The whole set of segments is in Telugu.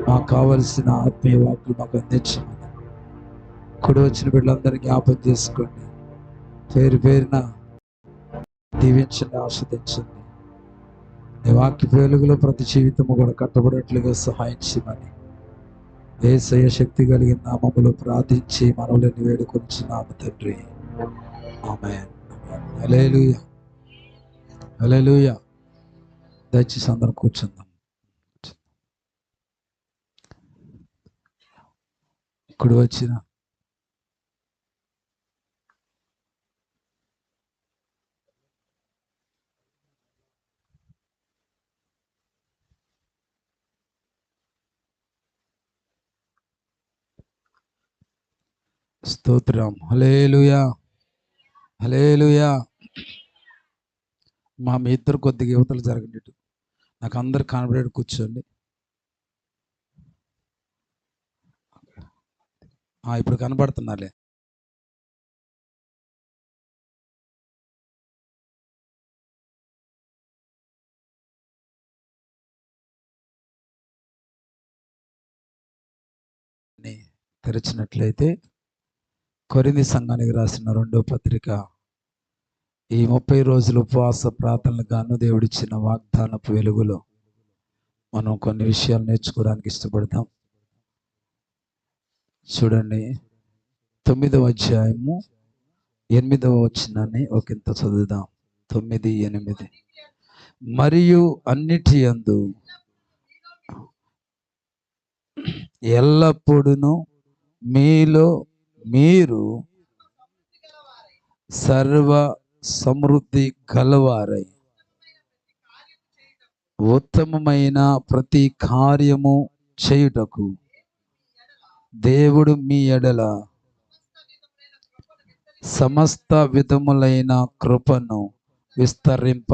మాకు కావలసిన ఆత్మీయ వాక్కులు మాకు అందించమని, కుడి వచ్చిన బిడ్డలందరినీ జ్ఞాపకం చేసుకోండి, పేరు పేరున దీవించండి, ఆస్వాదించండి. నీ వాక్య వెలుగులో ప్రతి జీవితము కూడా కట్టబడినట్లుగా సహాయం చేయమని యేసయ్య శక్తి కలిగిన నామములో ప్రార్థించి మనవులని వేడుకొంచున్నాము తండ్రి. ఆమేన్. హల్లెలూయా, హల్లెలూయా. దయచేసి అందరం కూర్చుందాం. కుడి వచ్చిన స్తోత్రం. హల్లెలూయా, హల్లెలూయా. మీ ఇద్దరు కొద్దిగా యువతలు జరగండి. నాకు అందరు కనబడేది కూర్చోండి. ఇప్పుడు కనబడుతున్నారులే. తెరిచినట్లయితే కొరింథీ సంఘానికి రాసిన 2వ పత్రిక, ఈ 30 రోజుల ఉపవాస ప్రార్థనలు గాను దేవుడిచ్చిన వాగ్దానపు వెలుగులో మనం కొన్ని విషయాలు నేర్చుకోవడానికి ఇష్టపడతాం. చూడండి, 9వ అధ్యాయము 8వ వచనాన్ని ఒకంత చదువుదాం. 9, 8. మరియు అన్నిటి యందు ఎల్లప్పుడూ మీలో మీరు సర్వ సమృద్ధి గలవారై ఉత్తమమైన ప్రతి కార్యము చేయుటకు దేవుడు మీ ఎడల సమస్త విధములైన కృపను విస్తరింప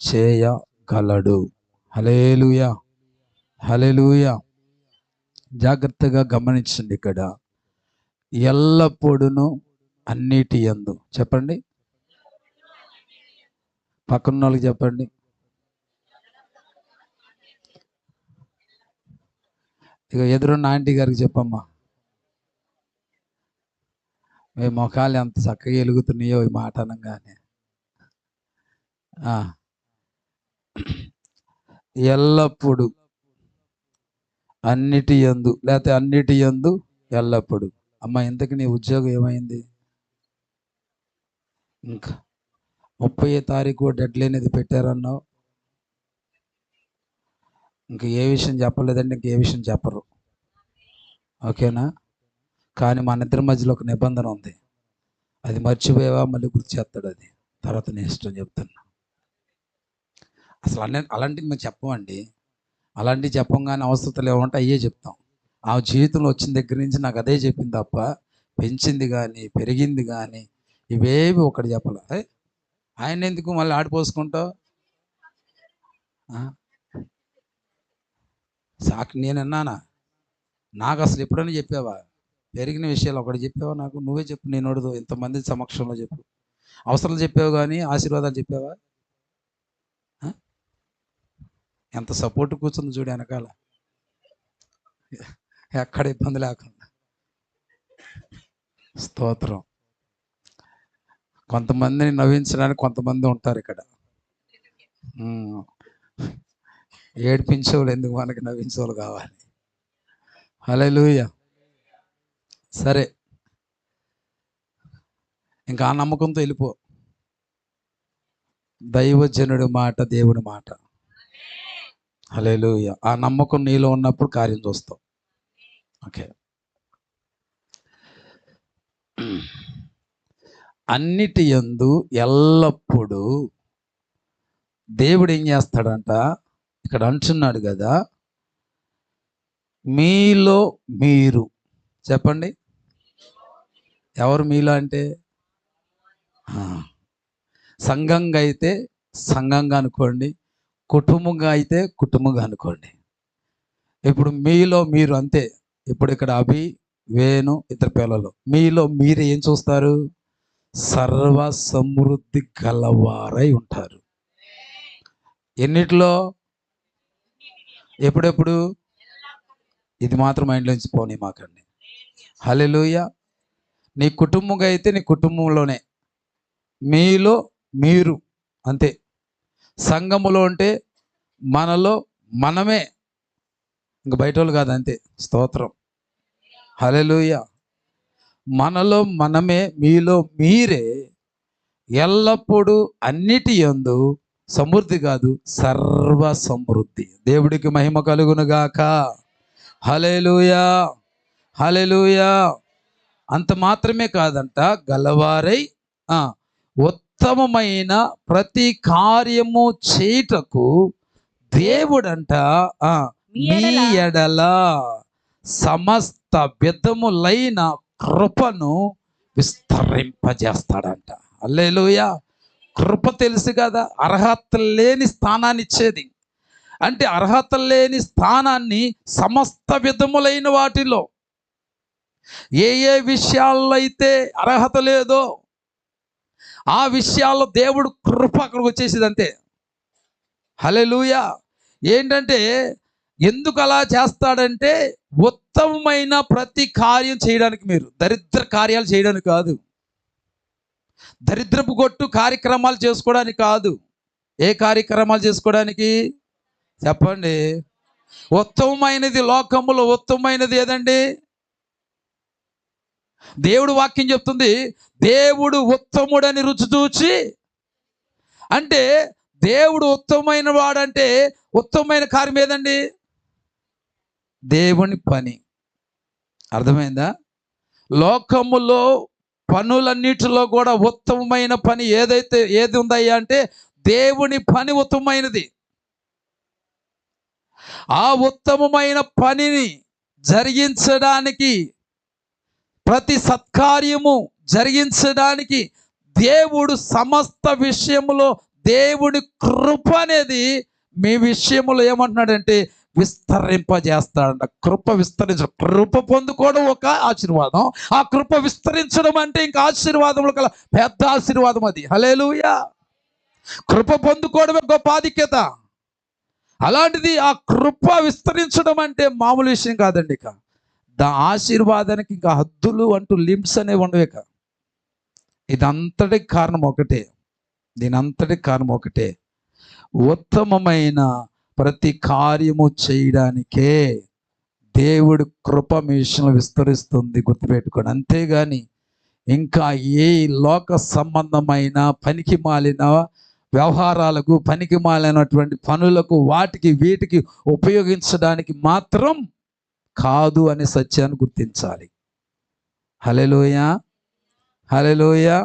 చేయగలడు. హల్లెలూయా, హల్లెలూయా. జాగ్రత్తగా గమనించండి. ఇక్కడ ఎల్లప్పుడూ అన్నిటి యందు, చెప్పండి, పక్కన వాళ్ళకి చెప్పండి. ఇక ఎదురున్న ఆంటీ గారికి చెప్పమ్మా. మీ మొఖాలు ఎంత చక్కగా వెలుగుతున్నాయో ఈ మాట అనగానే. ఎల్లప్పుడు అన్నిటి యందు, లేకపోతే అన్నిటి యందు ఎల్లప్పుడు. అమ్మ, ఇంతకు నీ ఉద్యోగం ఏమైంది? ఇంకా 30వ తారీఖు డెడ్ లైన్ ఇది పెట్టారన్నావు. ఇంక ఏ విషయం చెప్పలేదండి, ఇంక ఏ విషయం చెప్పరు. ఓకేనా? కానీ మన ఇద్దరి మధ్యలో ఒక నిబంధన ఉంది. అది మర్చిపోయావా, మళ్ళీ గుర్తు చేస్తాడు. అది తర్వాత నేను ఇష్టం చెప్తున్నా. అసలు అలాంటివి మేము చెప్పమండి. అలాంటివి చెప్పంగానే అవసరతలు ఏమంటే అయ్యే చెప్తాం. ఆ జీవితంలో వచ్చిన దగ్గర నుంచి నాకు అదే చెప్పింది తప్ప పెంచింది కానీ పెరిగింది కానీ ఇవేవి ఒకటి చెప్పలే. ఆయన ఎందుకు మళ్ళీ ఆడిపోసుకుంటావు? సాకు నేనన్నానా? నాకు అసలు ఎప్పుడైనా చెప్పావా? పెరిగిన విషయాలు ఒకటి చెప్పావా నాకు? నువ్వే చెప్పు, నేను అడుగు. ఇంతమంది సమక్షంలో చెప్పు. అవసరాలు చెప్పావు కానీ ఆశీర్వాదాలు చెప్పావా? ఎంత సపోర్ట్ కూర్చుంది చూడు వెనకాల, ఎక్కడ ఇబ్బంది లేకుండా. స్తోత్రం. కొంతమందిని నవ్వించడానికి కొంతమంది ఉంటారు ఇక్కడ. ఏడిపించేవాళ్ళు ఎందుకు, మనకి నవ్వించేవాళ్ళు కావాలి. హల్లెలూయా. సరే, ఇంకా ఆ నమ్మకంతో వెళ్ళిపో. దైవజనుడి మాట దేవుడి మాట. హల్లెలూయా. ఆ నమ్మకం నీలో ఉన్నప్పుడు కార్యం చూస్తావు. ఓకే. అన్నిటి యందు ఎల్లప్పుడూ దేవుడు ఏం చేస్తాడంట? ఇక్కడ అంటున్నాడు కదా, మీలో మీరు. చెప్పండి, ఎవరు మీలో అంటే? సంఘంగా అయితే సంఘంగా అనుకోండి, కుటుంబంగా అయితే కుటుంబంగా అనుకోండి. ఇప్పుడు మీలో మీరు అంతే. ఇప్పుడు ఇక్కడ అభి, వేణు, ఇద్దరు పిల్లలు. మీలో మీరు ఏం చూస్తారు? సర్వ సమృద్ధి గలవారై ఉంటారు. ఎన్నిట్లో? ఎప్పుడెప్పుడు? ఇది మాత్రం మైండ్లోంచి పోనీ మాకండి. హల్లెలూయా. నీ కుటుంబంగా అయితే నీ కుటుంబంలోనే, మీలో మీరు అంతే. సంఘములో అంటే మనలో మనమే, ఇంక బయట వాళ్ళు కాదు, అంతే. స్తోత్రం. హల్లెలూయా. మనలో మనమే, మీలో మీరే ఎల్లప్పుడూ అన్నిటి యందు సమృద్ధి కాదు, సర్వ సమృద్ధి. దేవుడికి మహిమ కలుగునుగాక. హల్లెలూయా. హల్లెలూయా. అంత మాత్రమే కాదంట, గలవారై ఉత్తమమైన ప్రతి కార్యము చేయుటకు దేవుడంట మీ ఎడల సమస్త విధములైన కృపను విస్తరింపజేస్తాడంట. హల్లెలూయా. కృప తెలుసు కదా, అర్హత లేని స్థానాన్ని ఇచ్చేది. అంటే అర్హత లేని స్థానాన్ని సమస్త విధములైన వాటిలో ఏ ఏ విషయాల్లో అయితే అర్హత లేదో ఆ విషయాల్లో దేవుడు కృప అక్కడికి వచ్చేసింది అంతే. హల్లెలూయా. ఏంటంటే ఎందుకు అలా చేస్తాడంటే ఉత్తమమైన ప్రతి కార్యం చేయడానికి, మీరు దరిద్ర కార్యాలు చేయడానికి కాదు, దరిద్రపు కొట్టు కార్యక్రమాలు చేసుకోవడానికి కాదు. ఏ కార్యక్రమాలు చేసుకోవడానికి చెప్పండి? ఉత్తమమైనది, లోకములో ఉత్తమమైనది ఏదండి? దేవుడు వాక్యం చెప్తుంది, దేవుడు ఉత్తముడని రుచి చూచి. అంటే దేవుడు ఉత్తమమైన వాడంటే ఉత్తమమైన కార్యం ఏదండి? దేవుని పని. అర్థమైందా? లోకములో పనులన్నిటిలో కూడా ఉత్తమమైన పని ఏది ఉందయ్యా అంటే దేవుని పని ఉత్తమమైనది. ఆ ఉత్తమమైన పనిని జరిగించడానికి, ప్రతి సత్కార్యము జరిగించడానికి దేవుడు సమస్త విషయములో దేవుడి కృప అనేది మీ విషయములో ఏమంటున్నాడంటే విస్తరింపజేస్తాడంట. కృప విస్తరించడం, కృప పొందుకోవడం ఒక ఆశీర్వాదం, ఆ కృప విస్తరించడం అంటే ఇంకా ఆశీర్వాదములు కల పెద్ద ఆశీర్వాదం అది. హల్లెలూయా. కృప పొందుకోవడమే గొప్ప ఆధిక్యత. అలాంటిది ఆ కృప విస్తరించడం అంటే మామూలు విషయం కాదండి. ఇక ఆశీర్వాదానికి ఇంకా హద్దులు అంటూ లిమిట్స్ అనేవి ఉండవేక. ఇదంతటికి కారణం ఒకటే, దీనంతటికి కారణం ఒకటే, ఉత్తమమైన ప్రతి కార్యము చేయడానికే దేవుడి కృప మీ విషయంలో విస్తరిస్తుంది. గుర్తుపెట్టుకోండి. అంతేగాని ఇంకా ఏ లోక సంబంధమైన పనికి మాలిన వ్యవహారాలకు, పనికి మాలినటువంటి పనులకు, వాటికి వీటికి ఉపయోగించడానికి మాత్రం కాదు అనే సత్యాన్ని గుర్తించాలి. హల్లెలూయా. హల్లెలూయా.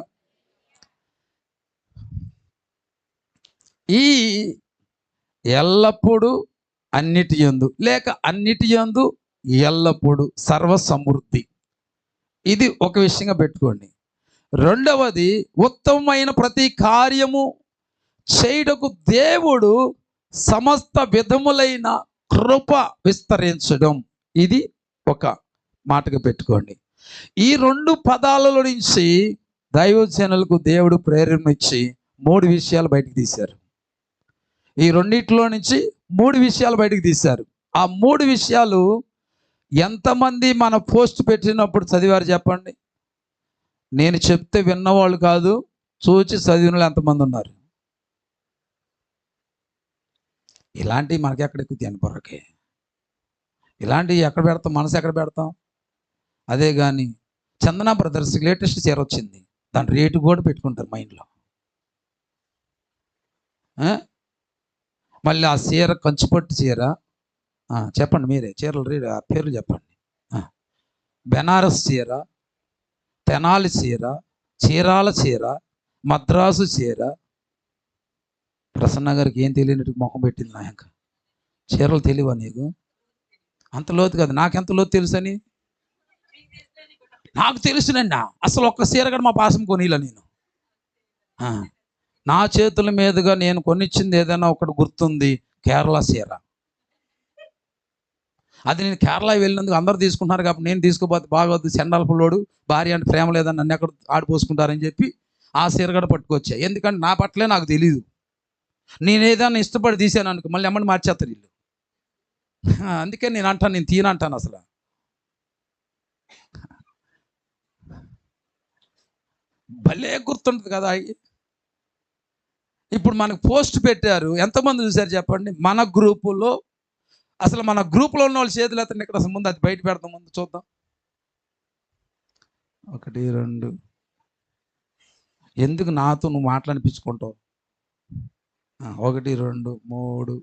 ఈ ఎల్లప్పుడూ అన్నిటి యందు, లేక అన్నిటి యందు ఎల్లప్పుడూ సర్వ సమృద్ధి, ఇది ఒక విషయంగా పెట్టుకోండి. రెండవది, ఉత్తమమైన ప్రతి కార్యము చేయుటకు దేవుడు సమస్త విధములైన కృప విస్తరించడం, ఇది ఒక మాటగా పెట్టుకోండి. ఈ రెండు పదాలలో నుంచి దైవజనులకు దేవుడు ప్రేరణ ఇచ్చి 3 విషయాలు బయటకు తీశారు. ఈ రెండిట్లో నుంచి 3 విషయాలు బయటకు తీశారు. ఆ 3 విషయాలు ఎంతమంది మన పోస్ట్ పెట్టినప్పుడు చదివారు చెప్పండి? నేను చెప్తే విన్నవాళ్ళు కాదు, చూచి చదివిన వాళ్ళు ఎంతమంది ఉన్నారు? ఇలాంటివి మనకి ఎక్కడ ఎక్కువ పొరకే. ఇలాంటివి ఎక్కడ పెడతాం? మనసు ఎక్కడ పెడతాం? అదే కానీ చందన బ్రదర్స్కి లేటెస్ట్ చీర వచ్చింది, దాని రేటు కూడా పెట్టుకుంటారు మైండ్లో. మళ్ళీ ఆ చీర కంచుపట్టు చీర, చెప్పండి మీరే, చీరలు పేర్లు చెప్పండి. బెనారస్ చీర, తెనాలి చీర, చీరాల చీర, మద్రాసు చీర. ప్రసన్న గారికి ఏం తెలియనట్టు మొహం పెట్టింది. నాయక చీరలు తెలియవా నీకు? అంత లోతు కదా, నాకెంత లోతు తెలుసని. నాకు తెలుసునండి, అసలు ఒక్క చీర కూడా మా పాసం కొనిలా నేను. నా చేతుల మీదుగా నేను కొనిచ్చింది ఏదైనా ఒకటి గుర్తుంది, కేరళ చీర. అది నేను కేరళ వెళ్ళినందుకు అందరూ తీసుకుంటున్నారు కాబట్టి నేను తీసుకోపోతే బాగోద్దు, చెండాల పుల్లోడు భార్య అంటే ప్రేమ లేదని నన్ను ఎక్కడ ఆడిపోసుకుంటారని చెప్పి ఆ చీర కూడా పట్టుకొచ్చా. ఎందుకంటే నా పట్లే నాకు తెలీదు. నేను ఏదైనా ఇష్టపడి తీసాను అనుకో, మళ్ళీ ఎమ్మని మార్చేస్తారు వీళ్ళు. అందుకే నేను అంటాను, నేను తీనంటాను అసలు. భలే గుర్తుంటుంది కదా. ఇప్పుడు మనకు పోస్ట్ పెట్టారు, ఎంతమంది చూశారు చెప్పండి మన గ్రూపులో? అసలు మన గ్రూపులో ఉన్న వాళ్ళు చేతులు ఎత్తండి ఇక్కడ, అసలు ముందు అది బయట పెడతాం, ముందు చూద్దాం. 1 2 ఎందుకు నాతో నువ్వు మాట్లాడిపించుకుంటావు? 1 2 3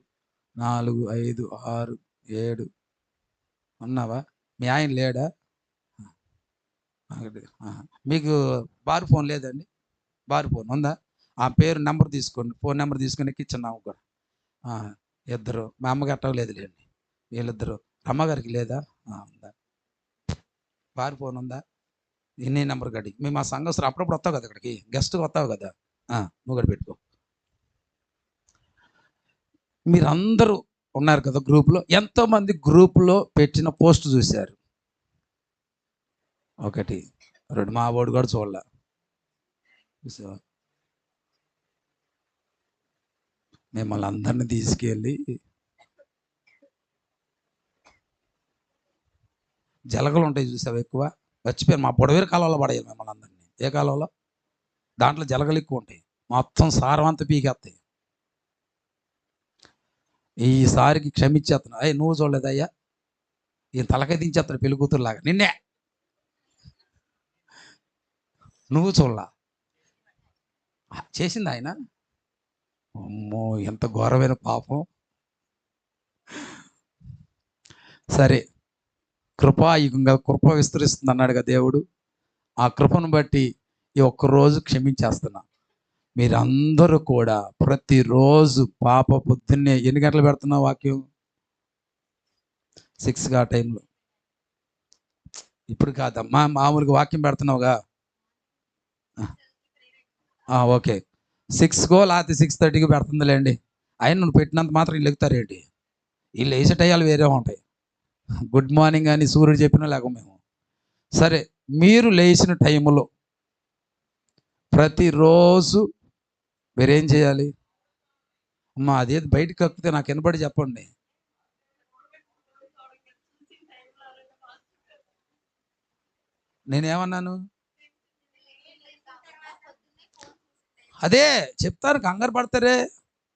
4 5 6 7 ఉన్నావా? మీ ఆయన లేడా? మీకు బార్ ఫోన్ లేదండి? బార్ ఫోన్ ఉందా? ఆ పేరు నెంబర్ తీసుకోండి, ఫోన్ నెంబర్ తీసుకొని ఎక్కించున్నాము కూడా. ఇద్దరు, మా అమ్మకి అట్టవలేదులేండి, వీళ్ళిద్దరు. అమ్మగారికి లేదా? ఉందా? బార్ ఫోన్ ఉందా? నీ నెంబర్ గడి. మేము మా సంఘస్థులు అప్పుడప్పుడు వస్తావు కదా ఇక్కడికి, గెస్ట్గా వస్తావు కదా, నువ్వు కూడా పెట్టుకో. మీరందరూ ఉన్నారు కదా గ్రూప్లో, ఎంతోమంది గ్రూప్లో పెట్టిన పోస్ట్ చూశారు? 1 2 మా వాడు కూడా చూడాల. చూసావా? మిమ్మల్ని అందరినీ తీసుకెళ్ళి జలగలు ఉంటాయి చూసావు, ఎక్కువ వచ్చిపోయారు. మా పొడవేరు కాలంలో పడేయాలి మిమ్మల్ని అందరినీ. ఏ కాలంలో? దాంట్లో జలగలు ఎక్కువ ఉంటాయి, మొత్తం సారం అంతా పీకేస్తాయి. ఈసారికి క్షమించేస్తున్నా. నువ్వు చూడలేదయ్యా, ఈయన తలకాయ దించేస్తాడు పెళ్లి కూతురులాగా. నిన్నే నువ్వు చూడలా? చేసింది ఆయన. అమ్మో, ఎంత ఘోరమైన పాపం. సరే, కృపాయుగంగా కృప విస్తరిస్తుంది అన్నాడుగా దేవుడు. ఆ కృపను బట్టి ఈ ఒక్కరోజు క్షమించేస్తున్నా. మీరందరూ కూడా ప్రతిరోజు పాప పొద్దున్నే ఎన్ని గంటలు పెడుతున్నావు వాక్యం? 6గా టైంలో? ఇప్పుడు కాదమ్మా, మామూలుగా వాక్యం పెడుతున్నావుగా. ఓకే, 6కో లేకపోతే 6:30కి పెడుతుందిలేండి. ఆయన నువ్వు పెట్టినంత మాత్రం వీళ్ళు ఎక్కుతారేంటి? వీళ్ళు వేసే టయాలు వేరే ఉంటాయి. గుడ్ మార్నింగ్ అని సూర్యుడు చెప్పినా లేక మేము. సరే, మీరు లేచిన టైంలో ప్రతిరోజు మీరేం చేయాలి? అమ్మా, అదేది బయటకు కక్కితే నాకు వినబడి చెప్పండి. నేనేమన్నాను? అదే చెప్తారు, కంగారు పడతారే.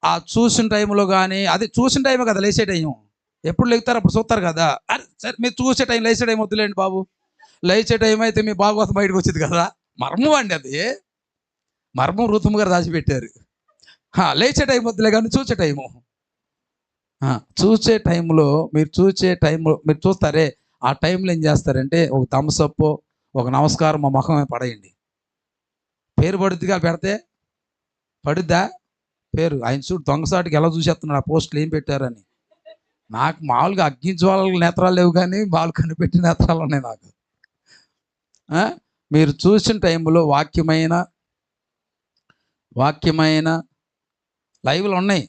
ఆ చూసిన టైంలో కానీ, అది చూసిన టైమే కదా లేచే టైం. ఎప్పుడు లేగుతారు అప్పుడు చూస్తారు కదా. సరే, మీరు చూసే టైం లేచే టైం వద్దులేండి బాబు. లేచే టైం అయితే మీ భాగవతం బయటకు వచ్చింది కదా. మర్మం అండి అది, మర్మం ఋతుము గారు రాసిపెట్టారు. లేచే టైం వద్దులే కానీ చూసే టైము. చూసే టైంలో మీరు చూస్తారే, ఆ టైంలో ఏం చేస్తారంటే ఒక థమ్స్అప్, ఒక నమస్కారం మా ముఖమే పడేయండి. పేరు పడుద్దిగా పెడితే? పడుద్దా పేరు? ఆయన చూడు దొంగసాటికి ఎలా చూసేస్తున్నాడు ఆ పోస్టులు ఏం పెట్టారని. నాకు మామూలుగా అగ్గించే వాళ్ళ నేత్రాలు లేవు, కానీ వాళ్ళు కనిపెట్టిన నేత్రాలు ఉన్నాయి నాకు. మీరు చూసిన టైంలో వాక్యమైన లైవ్లు ఉన్నాయి.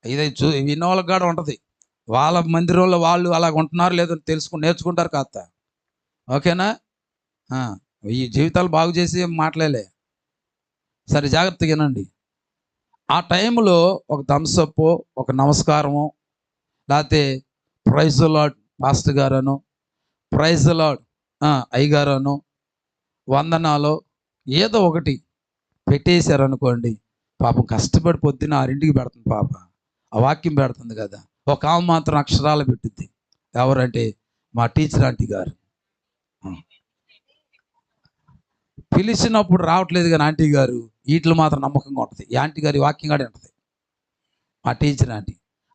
ఇది విన్న వాళ్ళకి కూడా ఉంటుంది. వాళ్ళ మందిరంలో వాళ్ళు అలాగ ఉంటున్నారు లేదో నేర్చుకుంటారు కాస్త. ఓకేనా? ఈ జీవితాలు బాగు చేసి మాట్లాడలే. సరే, జాగ్రత్తగా వినండి. ఆ టైంలో ఒక థమ్స్అప్, ఒక నమస్కారము, లేకపోతే ప్రైజ్ ది లార్డ్ పాస్టర్ గారను, ప్రైజ్ ది లార్డ్ అయ్యగారను, వందనాలు ఏదో ఒకటి పెట్టేశారనుకోండి, పాపం కష్టపడి పొద్దున్న 6ంటికి పెడుతుంది పాప, ఆ వాక్యం పెడుతుంది కదా. ఒక ఆమె మాత్రం అక్షరాలు పెట్టిద్ది. ఎవరంటే మా టీచర్ ఆంటీ గారు. పిలిచినప్పుడు రావట్లేదు కానీ ఆంటీ గారు వీటిలో మాత్రం నమ్మకంగా ఉంటుంది. ఈ ఆంటీ గారి వాక్యం కూడా ఉంటుంది. మా టీచర్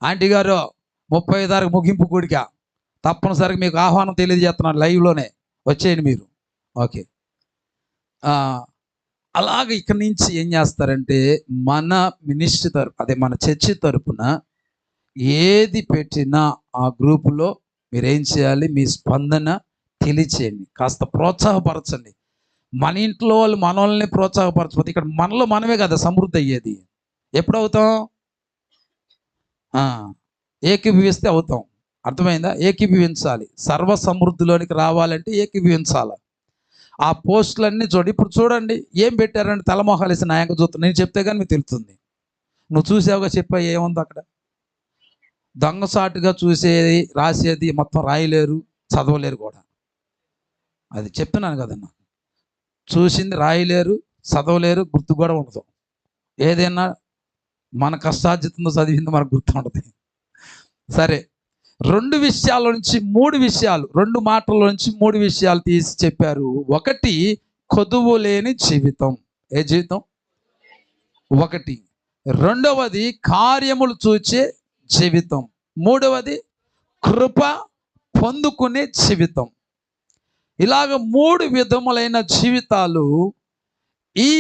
ఆంటీ గారు 35 తారీఖు ముగింపు కూడిక తప్పనిసరిగా మీకు ఆహ్వానం తెలియజేస్తున్నాను, లైవ్లోనే వచ్చేయండి మీరు. ఓకే, అలాగే ఇక్కడి నుంచి ఏం చేస్తారంటే మన మినిస్ట్రీ తరపు, అదే మన చర్చి తరపున ఏది పెట్టినా ఆ గ్రూపులో మీరేం చేయాలి? మీ స్పందన తెలియచేయండి, కాస్త ప్రోత్సాహపరచండి. మన ఇంట్లో వాళ్ళు మనల్ని ప్రోత్సాహపరచకపోతే ఇక్కడ మనలో మనమే కదా సమృద్ధి అయ్యేది. ఎప్పుడు అవుతాం? ఏకీభవిస్తే అవుతాం. అర్థమైందా? ఏకీభవించాలి. సర్వ సమృద్ధిలోనికి రావాలంటే ఏకీభవించాలి. ఆ పోస్టులన్నీ ఇప్పుడు చూడండి ఏం పెట్టారంటే తలమొహాలు వేసి నాయంగా చూస్తాను. నేను చెప్తే కానీ మీకు తెలుస్తుంది. నువ్వు చూసావుగా, చెప్పా ఏముంది అక్కడ? దొంగసాటుగా చూసేది రాసేది మొత్తం రాయలేరు, చదవలేరు కూడా. అది చెప్తున్నాను కదన్నా, చూసింది రాయలేరు, చదవలేరు, గుర్తు కూడా ఉండదు. ఏదైనా మన కష్టార్జితంతో చదివింది మనకు గుర్తు ఉండదు. సరే, 2 విషయాల నుంచి 3 విషయాలు, 2 మాటల నుంచి 3 విషయాలు తీసి చెప్పారు. ఒకటి, కొదువు లేని జీవితం. ఏ జీవితం? ఒకటి. రెండవది, కార్యములు చూచే జీవితం. మూడవది, కృప పొందుకునే జీవితం. ఇలాగ 3 విధములైన జీవితాలు ఈ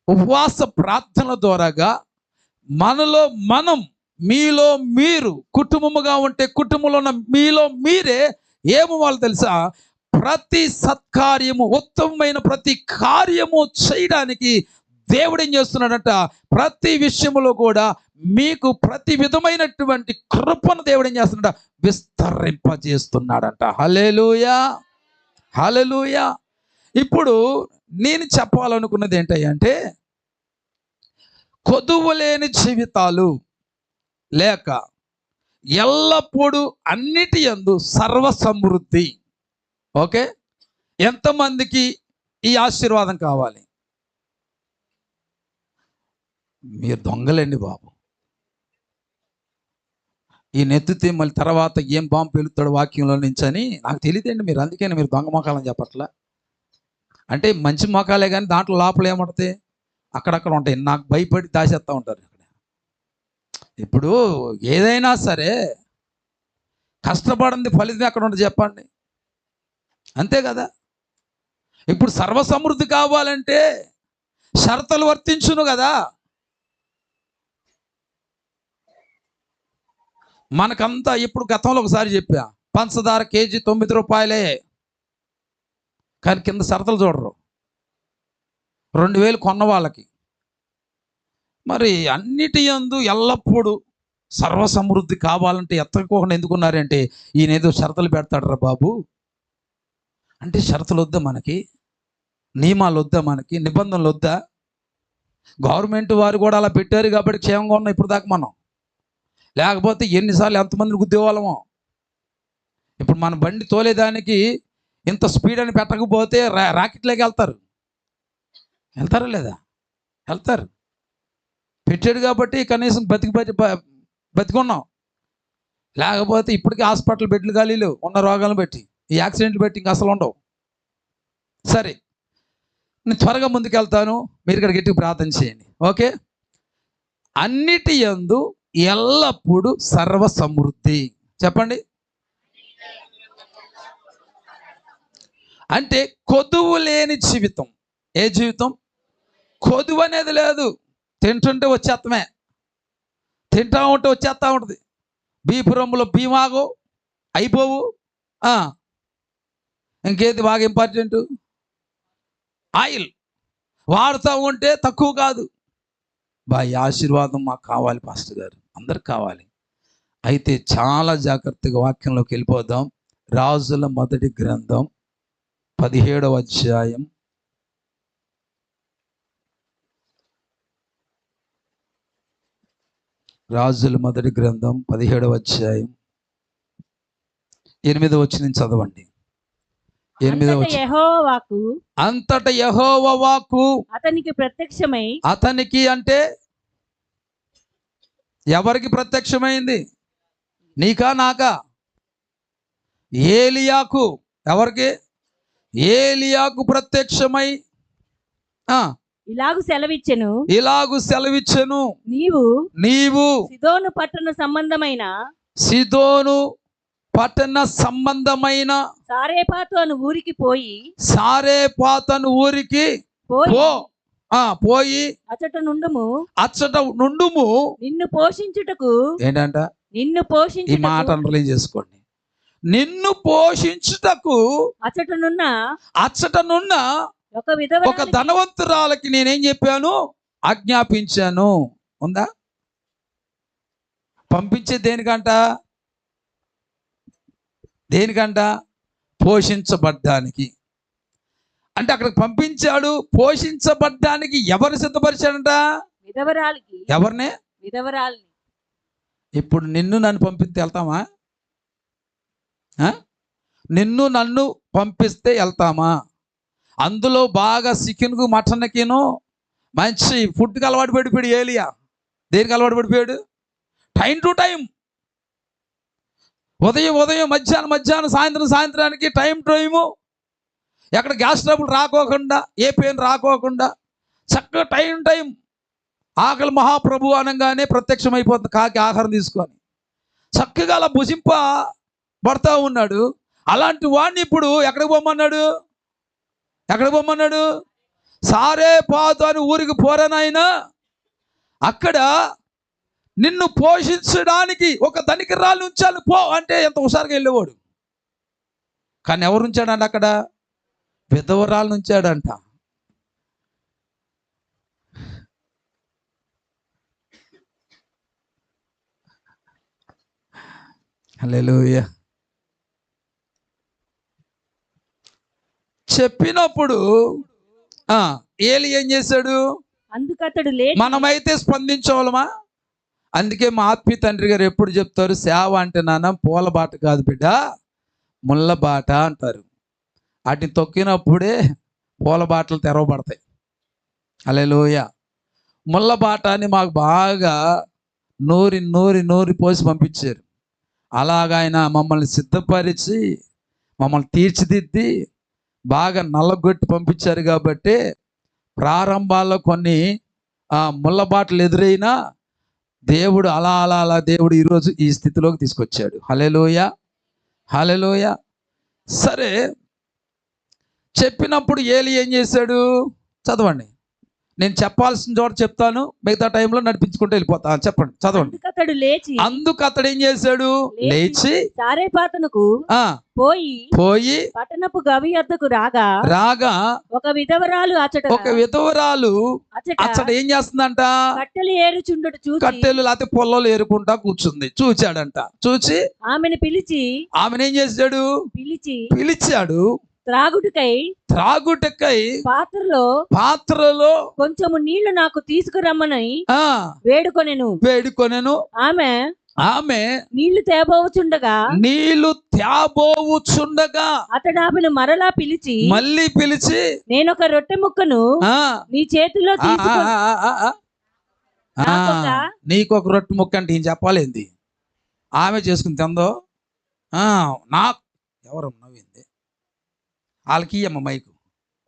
ఉపవాస ప్రార్థన ద్వారాగా మనలో మనం, మీలో మీరు, కుటుంబముగా ఉంటే కుటుంబంలో ఉన్న మీలో మీరే ఏమవ్వాలి తెలుసా? ప్రతి సత్కార్యము, ఉత్తమమైన ప్రతి కార్యము చేయడానికి దేవుడు ఏం చేస్తున్నాడంట? ప్రతి విషయములో కూడా మీకు ప్రతి విధమైనటువంటి కృపను దేవుడు ఏం చేస్తున్నాడ? విస్తరింపజేస్తున్నాడంట. హల్లెలూయా, హల్లెలూయా. ఇప్పుడు నేను చెప్పాలనుకున్నది ఏంటంటే, కొదువులేని జీవితాలు లేక ఎల్లప్పుడూ అన్నిటి యందు సర్వ సమృద్ధి. ఓకే, ఎంతమందికి ఈ ఆశీర్వాదం కావాలి? మీరు దొంగలండి బాబు. ఈ నెత్తితే మళ్ళీ తర్వాత ఏం బాంబు పెలుతాడు వాక్యంలో నుంచి అని నాకు తెలియదండి. మీరు అందుకని మీరు దొంగ మొఖాలని చెప్పట్లా. అంటే మంచి మొఖాలే కానీ దాంట్లో లోపల ఏమడతాయి, అక్కడక్కడ ఉంటాయి. నాకు భయపడి దాచేస్తూ ఉంటారు. ఇప్పుడు ఏదైనా సరే కష్టపడింది ఫలితం ఎక్కడ ఉంటుంది చెప్పండి? అంతే కదా. ఇప్పుడు సర్వసమృద్ధి కావాలంటే షరతులు వర్తించును కదా. మనకంతా ఇప్పుడు గతంలో ఒకసారి చెప్పా, పంచదార కేజీ 9 రూపాయలే, కానీ కింద షరతులు చూడరు. 2000 కొన్న వాళ్ళకి. మరి అన్నిటి యందు ఎల్లప్పుడూ సర్వసమృద్ధి కావాలంటే ఎత్తకోకుండా ఎందుకున్నారంటే, ఈయన ఏదో షరతులు పెడతాడు రా బాబు అంటే. షరతులు వద్దా మనకి? నియమాలు వద్దా మనకి? నిబంధనలు వద్దా? గవర్నమెంట్ వారు కూడా అలా పెట్టారు కాబట్టి క్షేమంగా ఉన్నాం ఇప్పుడు దాకా మనం. లేకపోతే ఎన్నిసార్లు ఎంతమందిని గుద్దేవాళ్ళమో. ఇప్పుడు మన బండి తోలేదానికి ఇంత స్పీడ్ అని పెట్టకపోతే రాకెట్లోకి వెళ్తారా లేదా? వెళ్తారు. పెట్టాడు కాబట్టి కనీసం బతికున్నాం. లేకపోతే ఇప్పటికీ హాస్పిటల్ బెడ్లు ఖాళీలు ఉన్న రోగాలను బట్టి, ఈ యాక్సిడెంట్లు బట్టి ఇంకా అసలు ఉండవు. సరే, నేను త్వరగా ముందుకెళ్తాను, మీరు ఇక్కడ గట్టిగా ప్రార్థన చేయండి. ఓకే, అన్నిటి యందు ఎల్లప్పుడూ సర్వ సమృద్ధి. చెప్పండి. అంటే కొదువు లేని జీవితం. ఏ జీవితం? కొదువు అనేది లేదు. తింటుంటే వచ్చేత్తమే, తింటా ఉంటే వచ్చేస్తూ ఉంటుంది. బీపురంలో బీమాగో అయిపోవు. ఇంకేది బాగా ఇంపార్టెంట్? ఆయిల్ వాడుతూ ఉంటే తక్కువ కాదు. ఈ ఆశీర్వాదం మాకు కావాలి పాస్టర్ గారు, అందరికి కావాలి. అయితే చాలా జాగ్రత్తగా వాక్యంలోకి వెళ్ళిపోదాం. రాజుల మొదటి గ్రంథం 17వ అధ్యాయం. రాజుల మొదటి గ్రంథం 17వ అధ్యాయం 8వ వచనం చదవండి. 8వ వచనం. అంతట యెహోవా వాక్కు అతనికి ప్రత్యక్షమై. అతనికి అంటే ఎవరికి ప్రత్యక్షమైంది? నీకా నాకా? ఏలియాకు. ఎవరికి? ఏలియాకు ప్రత్యక్షమై ఇలాగు సెలవిచ్చెను, నీవు సిదోను పట్టణ సంబంధమైన సారేపాతు అను ఊరికి పోయి అచ్చట నుండుము నిన్ను పోషించుటకు. ఏంటంట? ఈ మాట అండర్లైన్ చేసుకోండి. నిన్ను పోషించుటకు అచ్చటనున్న ఒక ధనవంతురాలకి నేనేం చెప్పాను? ఆజ్ఞాపించాను. ఉందా? పంపించే దేనికంట? పోషించబడ్డానికి. అంటే అక్కడికి పంపించాడు. పోషించబడ్డానికి ఎవరు సిద్ధపరిచాడంట? విధవరాలికి. ఎవరిని? విధవరాలిని. ఇప్పుడు నిన్ను నన్ను పంపిస్తే వెళ్తామా? నిన్ను నన్ను పంపిస్తే వెళ్తామా? అందులో బాగా చికెన్కు మటన్కిను మంచి ఫుడ్కి అలవాటు పడిపోయాడు ఏలియా. దేనికి అలవాటు పడిపోయాడు? టైం టు టైం, ఉదయం మధ్యాహ్నం సాయంత్రానికి టైము. ఎక్కడ గ్యాస్ ట్రబుల్ రాకోకుండా, ఏ పెయిన్ రాకోకుండా చక్కగా టైం. ఆకలి మహాప్రభు అనగానే ప్రత్యక్షమైపోతుంది కాకి ఆహారం తీసుకొని చక్కగా అలా భుజింపబడతా ఉన్నాడు. అలాంటి వాడిని ఇప్పుడు ఎక్కడికి పొమ్మన్నాడు? సారేపాతు అని ఊరికి పోరానాయన. అక్కడ నిన్ను పోషించడానికి ఒక ధనికురాలు ఉంచాలి పో అంటే ఎంత హుషారుగా వెళ్ళేవాడు. కానీ ఎవరు ఉంచాడంట అక్కడ? విధవరాలు ఉంచాడంట. హల్లెలూయా. చెప్పినప్పుడు ఏలి ఏం చేశాడు? అందుకతడు లేచి, మనమైతే స్పందించవాలమా? అందుకే మా ఆత్మీయ తండ్రి గారు ఎప్పుడు చెప్తారు, సేవ అంటే నాన్న పూల బాట కాదు బిడ్డ, ముళ్ళ బాట అంటారు. వాటిని తొక్కినప్పుడే పూల బాటలు తెరవబడతాయి. హల్లెలూయా. ముళ్ళ బాట అని మాకు బాగా నూరి పోసి పంపించారు. అలాగ ఆయన మమ్మల్ని సిద్ధపరిచి మమ్మల్ని తీర్చిదిద్ది బాగా నల్లగొట్టి పంపించారు. కాబట్టి ప్రారంభాల్లో కొన్ని ముళ్ళ బాటలు ఎదురైనా దేవుడు అలా దేవుడు ఈరోజు ఈ స్థితిలోకి తీసుకొచ్చాడు. హల్లెలూయా. సరే, చెప్పినప్పుడు ఏలి ఏం చేశాడు? చదవండి. నేను చెప్పాల్సిన చోట చెప్తాను, మిగతా టైంలో నడిపించుకుంటూ వెళ్ళిపోతా. చెప్పండి, చదవండి. అందుకు అతడు ఏం చేశాడు? లేచి సారేపాతునకు పోయి పట్టణపు గవి వద్దకు రాగా ఒక విధవరాలు అచ్చట ఏం చేస్తుందంట? కట్టెలు ఏరుచుండుట చూసి, కట్టెలు లేకపోతే పొల్లలు ఏరుకుంటా కూర్చుంది. చూచాడంట. చూచి ఆమెను పిలిచి, ఆమెను ఏం చేశాడు? పిలిచాడు. త్రాగుటకై పాత్రలో కొంచెము నీళ్లు నాకు తీసుకురమ్మని వేడుకొనెను. ఆమె నీళ్లు తేబోవుచుండగా అతడు ఆమెను మళ్ళీ పిలిచి నేనొక రొట్టె ముక్కను నీ చేతిలో నీకొక రొట్టె ముక్క అంటే ఏం చెప్పాలేంది? ఆమె చేసుకుని తిందో. నాకు ఎవరు నవ్వింది? వాళ్ళకి అమ్మ మైకు,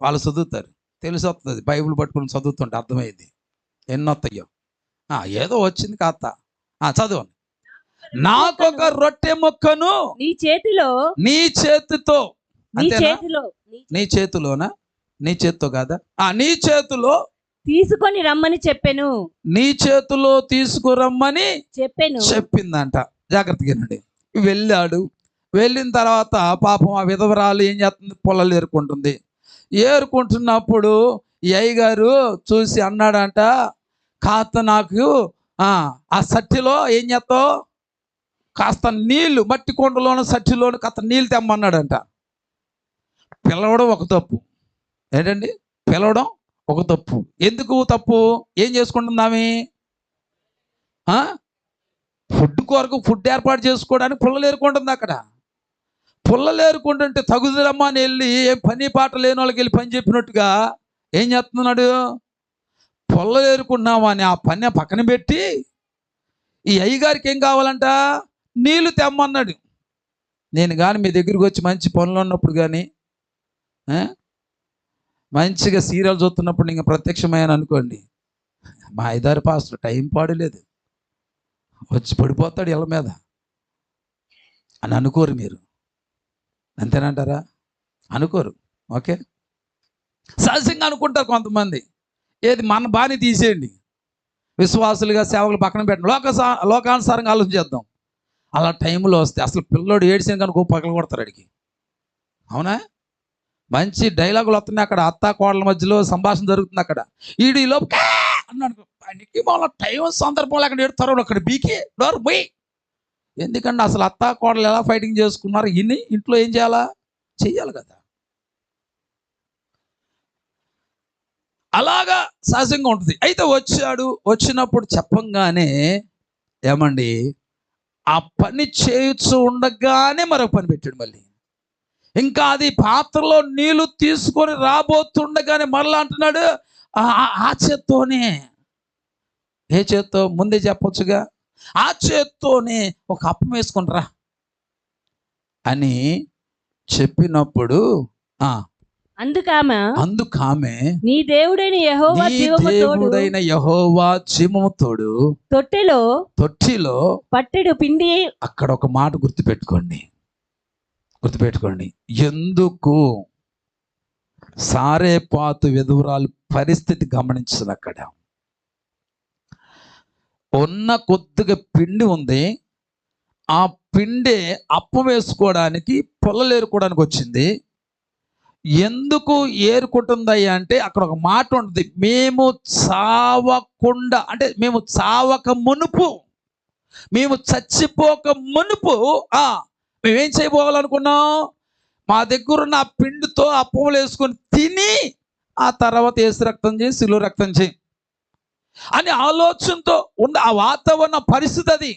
వాళ్ళు చదువుతారు, తెలిసి వస్తుంది. బైబిల్ పట్టుకుని చదువుతుంటే అర్థమైంది ఎన్ని వస్తాయో. ఏదో వచ్చింది కాస్త. చదవండి. నాకొక రొట్టె ముక్కను నీ చేతితో, నీ చేతిలోనా? నీ చేతితో కాదా? నీ చేతిలో తీసుకొని రమ్మని చెప్పాను. నీ చేతిలో తీసుకురమ్మని చెప్పిందంట. జాగ్రత్తగానండి. వెళ్ళాడు. వెళ్ళిన తర్వాత పాపం ఆ విధవరాలు ఏం చేస్తుంది? పొలాలు ఏరుకుంటున్నప్పుడు ఈ అయ్యగారు చూసి అన్నాడంట, కాస్త నాకు ఆ సట్టిలో ఏం చేస్తావు? కాస్త నీళ్లు, మట్టి కొండలోను సట్టిలోను కాస్త నీళ్ళు తెమ్మన్నాడంట. పిలవడం ఒక తప్పు. ఏంటండి? పిలవడం ఒక తప్పు. ఎందుకు తప్పు? ఏం చేసుకుంటుందామె? ఫుడ్ కొరకు ఫుడ్ ఏర్పాటు చేసుకోవడానికి పుల్లలు ఏరుకుంటుంది. అక్కడ పుల్లలు ఏరుకుంటుంటే తగుదరమ్మా అని వెళ్ళి ఏం పని పాట లేని వాళ్ళకి వెళ్ళి పని చెప్పినట్టుగా ఏం చేస్తున్నాడు? పుల్లలు ఏరుకున్నామా అని ఆ పని పక్కన పెట్టి ఈ అయ్యగారికి ఏం కావాలంట? నీళ్లు తెమ్మన్నాడు. నేను కానీ మీ దగ్గరికి వచ్చి మంచి పనులు ఉన్నప్పుడు కానీ మంచిగా సీరియల్ చూస్తున్నప్పుడు ఇంకా ప్రత్యక్షమైన అనుకోండి, మా ఐదారు పాస్టర్ టైం పాడలేదు, వచ్చి పడిపోతాడు ఇళ్ళ మీద అని అనుకోరు మీరు. అంతేనంటారా? అనుకోరు. ఓకే, సహజంగా అనుకుంటారు కొంతమంది. ఏది మన బాని తీసేయండి, విశ్వాసులుగా సేవకులు పక్కన పెట్టండి, లోకానుసారంగా ఆలోచించేద్దాం. అలా టైంలో వస్తే అసలు పిల్లోడు ఏడిసిన కనుక పగల కొడతారు అడిగి. అవునా? మంచి డైలాగులు వస్తున్నాయి అక్కడ, అత్తా కోడల మధ్యలో సంభాషణ జరుగుతుంది. అక్కడ ఈడిలో అన్నాడు పనికి వాళ్ళ టైం సందర్భంలో అక్కడ ఏడుతారు అక్కడ బీకి డోర్ పోయి. ఎందుకంటే అసలు అత్తా కోడలు ఎలా ఫైటింగ్ చేసుకున్నారు, ఇన్ని ఇంట్లో ఏం చెయ్యాలి కదా. అలాగా సహజంగా ఉంటుంది. అయితే వచ్చినప్పుడు చెప్పంగానే ఏమండి ఆ పని చేయుచు ఉండగానే మరొక పని పెట్టాడు. మళ్ళీ ఇంకా అది పాత్రలో నీళ్లు తీసుకొని రాబోతుండగానే మరలా అంటున్నాడు, ఆ చేత్తోనే, ఏ చేత్తో ముందే చెప్పొచ్చుగా, ఆ చేత్తోనే ఒక అప్పం వేసుకొని రా అని చెప్పినప్పుడు అందుకామె నీ దేవుడైన యెహోవా జీవము తోడు తొట్టిలో పట్టెడు పిండి. అక్కడ ఒక మాట గుర్తుపెట్టుకోండి, ఎందుకు సారేపాతు విధురాలు పరిస్థితి గమనించదు. అక్కడ ఉన్న కొద్దిగా పిండి ఉంది, ఆ పిండి అప్పం వేసుకోవడానికి పొల్లలు ఏరుకోవడానికి వచ్చింది. ఎందుకు ఏరుకుంటుందయ్యా అంటే అక్కడ ఒక మాట ఉంటుంది, మేము చావకుండా, అంటే మేము చావక మునుపు, మేము చచ్చిపోక మునుపు మేమేం చేయబోవాలనుకున్నాం, మా దగ్గర ఉన్న ఆ పిండితో అప్పములు వేసుకొని తిని ఆ తర్వాత ఏసు రక్తం చేయి, శిలువ రక్తం చేయి అని ఆలోచనతో ఉన్న ఆ వాతావరణ పరిస్థితి అది.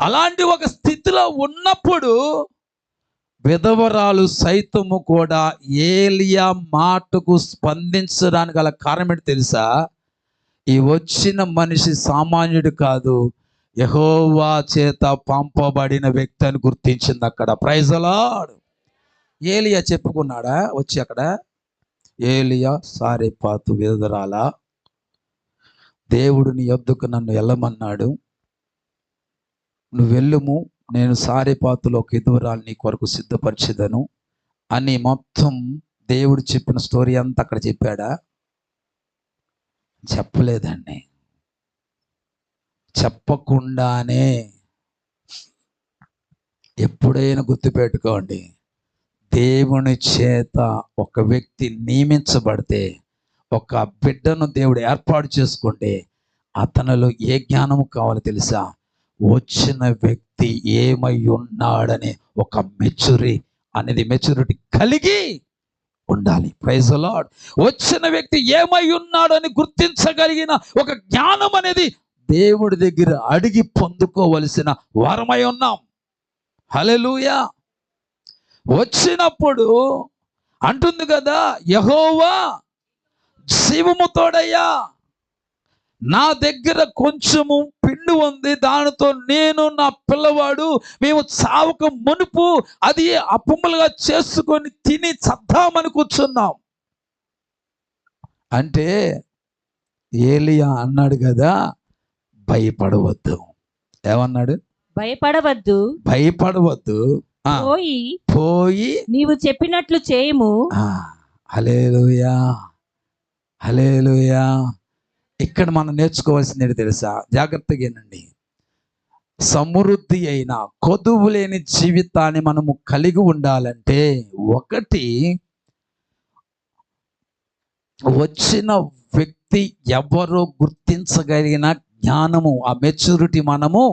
అలాంటి ఒక స్థితిలో ఉన్నప్పుడు విధవరాలు సైతము కూడా ఏలియా మాటకు స్పందించడానికి గల కారణం ఏంటి తెలుసా? ఈ వచ్చిన మనిషి సామాన్యుడు కాదు, యెహోవా చేత పంపబడిన వ్యక్తి అని గుర్తించింది అక్కడ. Praise the Lord. ఏలియా చెప్పుకున్నాడా వచ్చి అక్కడ, ఏలియా సారేపాతు విధవరాల, దేవుడు నీ యొద్దకు నన్ను వెళ్ళమన్నాడు, నువ్వు వెళ్ళుము, నేను సారేపాతులో ఒక విధవరాలు నీ కొరకు సిద్ధపరిచేదను అని మొత్తం దేవుడు చెప్పిన స్టోరీ అంతా అక్కడ చెప్పాడా? చెప్పలేదండి. చెప్పకుండానే ఎప్పుడైనా గుర్తుపెట్టుకోండి, దేవుని చేత ఒక వ్యక్తి నియమించబడితే, ఒక బిడ్డను దేవుడు ఏర్పాటు చేసుకుంటే అతనిలో ఏ జ్ఞానము కావాలో తెలుసా? వచ్చిన వ్యక్తి ఏమై ఉన్నాడని ఒక మెచ్యూరిటీ కలిగి ఉండాలి. Praise the Lord. వచ్చిన వ్యక్తి ఏమై ఉన్నాడని గుర్తించగలిగిన ఒక జ్ఞానం అనేది దేవుడి దగ్గర అడిగి పొందుకోవలసిన వరమై ఉన్నాం. హల్లెలూయా. వచ్చినప్పుడు అంటుంది కదా, యెహోవా జీవము తోడయ్యా, నా దగ్గర కొంచెము పిండి ఉంది, దానితో నేను నా పిల్లవాడు మేము చావక మునుపు అది అప్పములుగా చేసుకొని తిని చద్దామని కూర్చున్నాం అంటే ఏలియా అన్నాడు కదా, భయపడవద్దు. ఏమన్నాడు? భయపడవద్దు, పోయి నీవు చెప్పినట్లు చేయము. హల్లెలూయా, హల్లెలూయా. ఇక్కడ మనం నేర్చుకోవాల్సింది ఏంటి తెలుసా? జాగ్రత్తగా వినండి. సమృద్ధి అయిన కొదువు లేని జీవితాన్ని మనము కలిగి ఉండాలంటే, ఒకటి, వచ్చిన వ్యక్తి ఎవరో గుర్తించగలిగిన జ్ఞానము, ఆ మెచ్యూరిటీ మనము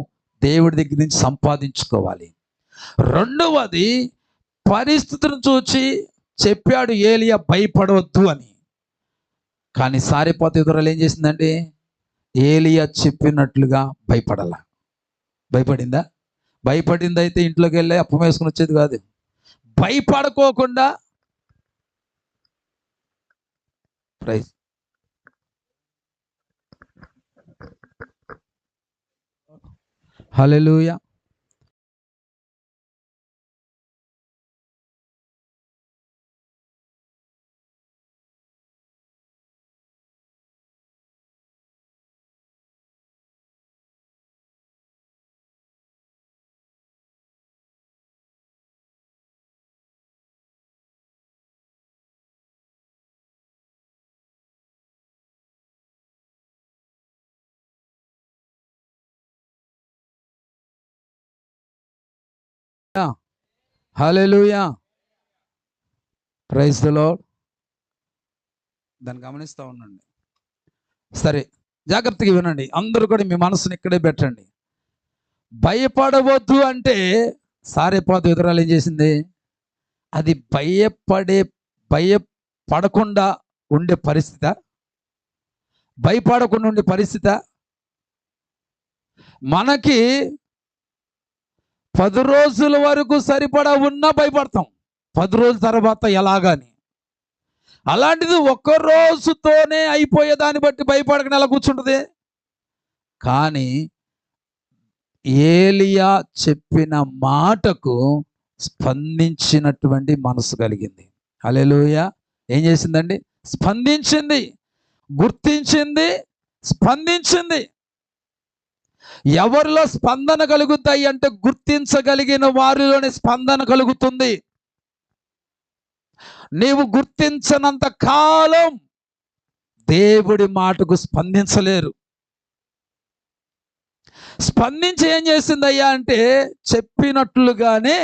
దేవుడి దగ్గర నుంచి సంపాదించుకోవాలి. రెండవది, పరిస్థితులను చూసి చెప్పాడు ఏలియా భయపడవద్దు అని, కానీ సారేపాతు విధవరాలు ఏం చేసిందంటే ఏలియా చెప్పినట్లుగా భయపడాల. భయపడిందా? భయపడింది అయితే ఇంట్లోకి వెళ్ళి అప్పం వేసుకుని వచ్చేది కాదు. భయపడుకోకుండా praise hallelujah. Hallelujah. Praise the lord. దాన్ని గమనిస్తూ ఉండండి. సరే, జాగ్రత్తగా వినండి. అందరూ కూడా మీ మనసుని ఇక్కడే పెట్టండి. భయపడవద్దు అంటే సారేపాతు విధవరాలు ఏం చేసింది? అది భయపడకుండా ఉండే పరిస్థితి, భయపడకుండా ఉండే పరిస్థితి. మనకి 10 రోజుల వరకు సరిపడా ఉన్నా భయపడతాం, 10 రోజుల తర్వాత ఎలాగాని. అలాంటిది ఒక్క రోజుతోనే అయిపోయే దాన్ని బట్టి భయపడకుండా ఎలా కూర్చుంటుంది. కానీ ఏలియా చెప్పిన మాటకు స్పందించినటువంటి మనసు కలిగింది. హల్లెలూయా. ఏం చేసిందండి? స్పందించింది, గుర్తించింది, స్పందించింది. ఎవరిలో స్పందన కలుగుతాయి అంటే గుర్తించగలిగిన వారిలోనే స్పందన కలుగుతుంది. నీవు గుర్తించనంత కాలం దేవుడి మాటకు స్పందించలేరు. స్పందించి ఏం చేసిందయ్యా అంటే చెప్పినట్లుగానే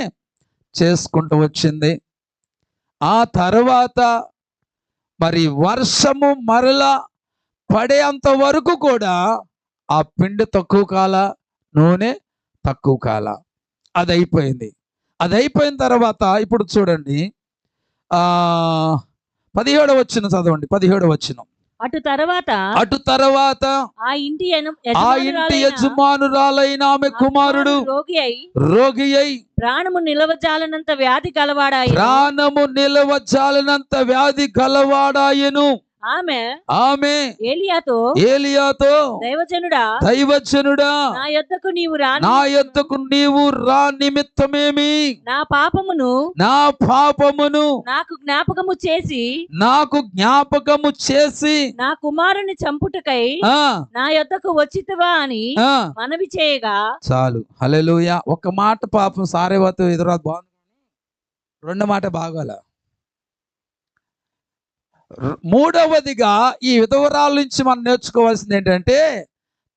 చేసుకుంటూ వచ్చింది. ఆ తర్వాత మరి వర్షము మరలా పడేంత వరకు కూడా ఆ పిండి తక్కువ కాల, నూనె తక్కువ కాల. అది అయిపోయింది. అది అయిపోయిన తర్వాత ఇప్పుడు చూడండి 17వ వచనం చదవండి. 17వ వచనం. అటు తర్వాత ఆ ఇంటి యజమానురాలైన ఆమె కుమారుడు రోగి అయి ప్రాణము నిలవజాలనంత వ్యాధి గలవాడాయెను. ఆమె ఏలియాతో దైవజనుడా నా యొద్దకు నీవు రా నిమిత్తమేమి నా పాపమును నాకు జ్ఞాపకము చేసి నా కుమారుని చంపుటకై నా యొద్దకు వచ్చితివా అని మనవి చేయగా చాలు. హల్లెలూయా. ఒక మాట పాపం సారేవతో ఎదురా బాగుంది, రెండో మాట బాగాల. మూడవదిగా ఈ విధవరాల నుంచి మనం నేర్చుకోవాల్సింది ఏంటంటే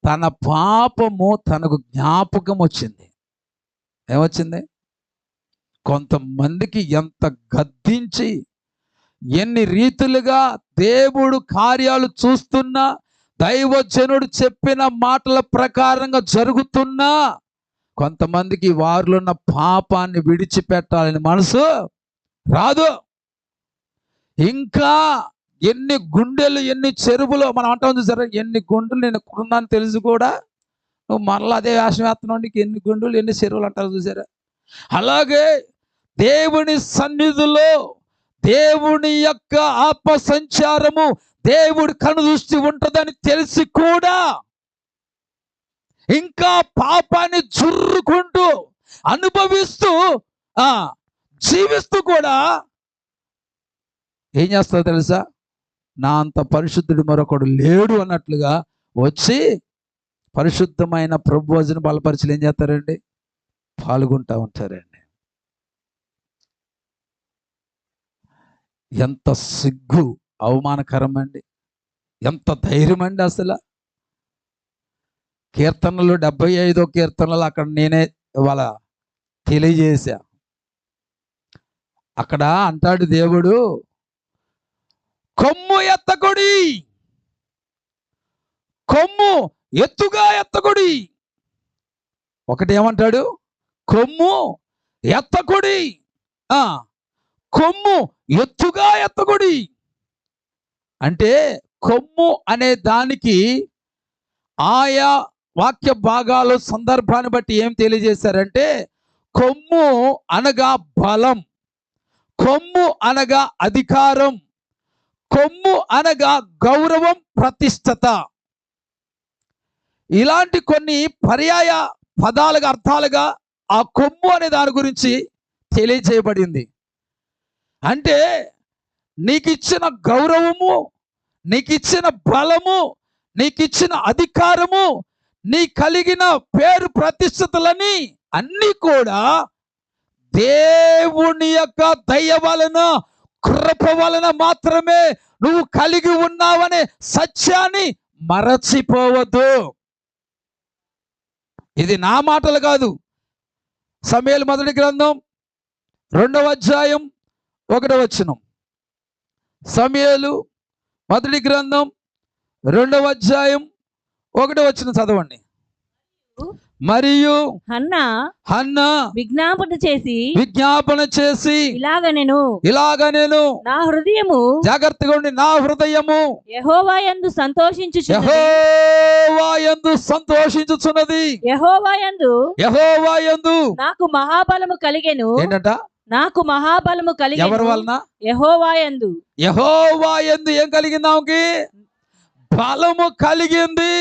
తన పాపము తనకు జ్ఞాపకం వచ్చింది. ఏమొచ్చింది? కొంతమందికి ఎంత గద్దించి ఎన్ని రీతులుగా దేవుడు కార్యాలు చూస్తున్నా, దైవజనుడు చెప్పిన మాటల ప్రకారంగా జరుగుతున్నా కొంతమందికి వారిలో ఉన్న పాపాన్ని విడిచిపెట్టాలని మనసు రాదు. ఇంకా ఎన్ని గుండెలు, ఎన్ని చెరువులు మనం అంటాం చూసారా, ఎన్ని గుండెలు నేను కొన్నాను తెలిసి కూడా నువ్వు మరలా అదే వేషం వేస్తున్నావు, నీకు ఎన్ని గుండెలు ఎన్ని చెరువులు అంటారు చూసారా. అలాగే దేవుని సన్నిధిలో దేవుని యొక్క ఆత్మ సంచారము, దేవుడి కనుదృష్టి ఉంటుందని తెలిసి కూడా ఇంకా పాపాన్ని జుర్రుకుంటూ అనుభవిస్తూ జీవిస్తూ కూడా ఏం చేస్తుందో తెలుసా, నా అంత పరిశుద్ధుడు మరొకడు లేడు అన్నట్లుగా వచ్చి పరిశుద్ధమైన ప్రభువుని బలపరిచి ఏం చేస్తారండి? పాల్గొంటూ ఉంటారండి. ఎంత సిగ్గు, అవమానకరం అండి, ఎంత ధైర్యం అండి అసలు. కీర్తనలు 75వ కీర్తనలు అక్కడ నేనే ఇవాళ తెలియజేశా. అక్కడ అంటాడు దేవుడు, కొమ్ము ఎత్తకొడి, కొమ్ము ఎత్తుగా ఎత్తకొడి. ఒకటి ఏమంటాడు? కొమ్ము ఎత్తకొడి, కొమ్ము ఎత్తుగా ఎత్తకొడి. అంటే కొమ్ము అనే దానికి ఆయా వాక్య భాగాలు సందర్భాన్ని బట్టి ఏం తెలియజేశారంటే, కొమ్ము అనగా బలం, కొమ్ము అనగా అధికారం, కొమ్ము అనగా గౌరవం, ప్రతిష్టత. ఇలాంటి కొన్ని పర్యాయ పదాలుగా అర్థాలుగా ఆ కొమ్ము అనే దాని గురించి తెలియజేయబడింది. అంటే నీకు ఇచ్చిన గౌరవము, నీకు ఇచ్చిన బలము, నీకు ఇచ్చిన అధికారము, నీ కలిగిన పేరు ప్రతిష్టతలని అన్నీ కూడా దేవుని యొక్క దయ వలన, కృప వలన మాత్రమే నువ్వు కలిగి ఉన్నావనే సత్యాన్ని మరచిపోవద్దు. ఇది నా మాటలు కాదు. సమూయేలు మొదటి గ్రంథం 2వ అధ్యాయం 1వ వచనం. సమూయేలు మొదటి గ్రంథం 2వ అధ్యాయం 1వ వచనం చదవండి. మరియు హన్నా విజ్ఞాపన చేసి ఇలాగ నేను నా హృదయము జాగ్రత్తగా ఉండి, నా హృదయము యెహోవాయందు సంతోషించుచున్నది. యెహోవాయందు నాకు మహాబలము కలిగెను. ఏంటంట? నాకు మహాబలము కలిగెను. ఎవరి వలన? యెహోవాయందు. యెహోవాయందు ఏం కలిగింది? ఆమెకి బలము కలిగింది.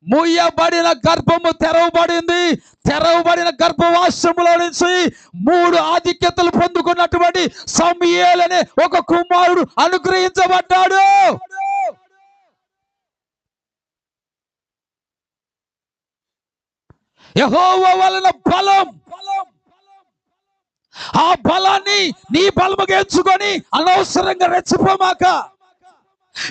మూయబడిన గర్భము తెరవబడింది. తెరవబడిన గర్భవాసములో నుంచి 3 ఆధిక్యతలు పొందుకున్నటువంటి సమూయేలు అనే ఒక కుమారుడు అనుగ్రహించబడ్డాడు. యెహోవా వలన బలం. ఆ బలాన్ని నీ బలముగా ఎంచుకొని అనవసరంగా రెచ్చిపోమాక.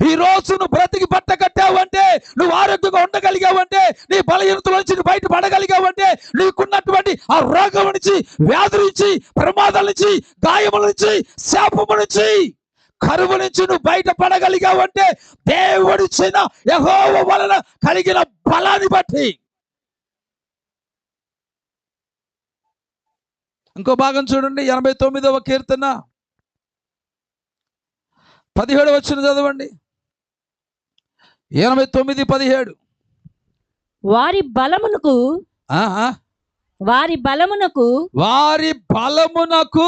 ఈ రోజు నువ్వు బ్రతికి బట్ట కట్టావంటే, నువ్వు ఆరోగ్యంగా ఉండగలిగావంటే, నీ బలహీనతల నుంచి నువ్వు బయట పడగలిగావంటే, నీకున్నటువంటి ఆ రోగం నుంచి, వ్యాధి నుంచి, ప్రమాదాల నుంచి, గాయముల నుంచి, శాపము నుంచి, కరువు నుంచి నువ్వు బయట పడగలిగావంటే దేవుడిచ్చిన యెహోవా వలన కలిగిన బలాన్ని బట్టి. ఇంకో భాగం చూడండి, 89వ కీర్తన 17 వచనం చదవండి. 89:17. వారి బలమునకు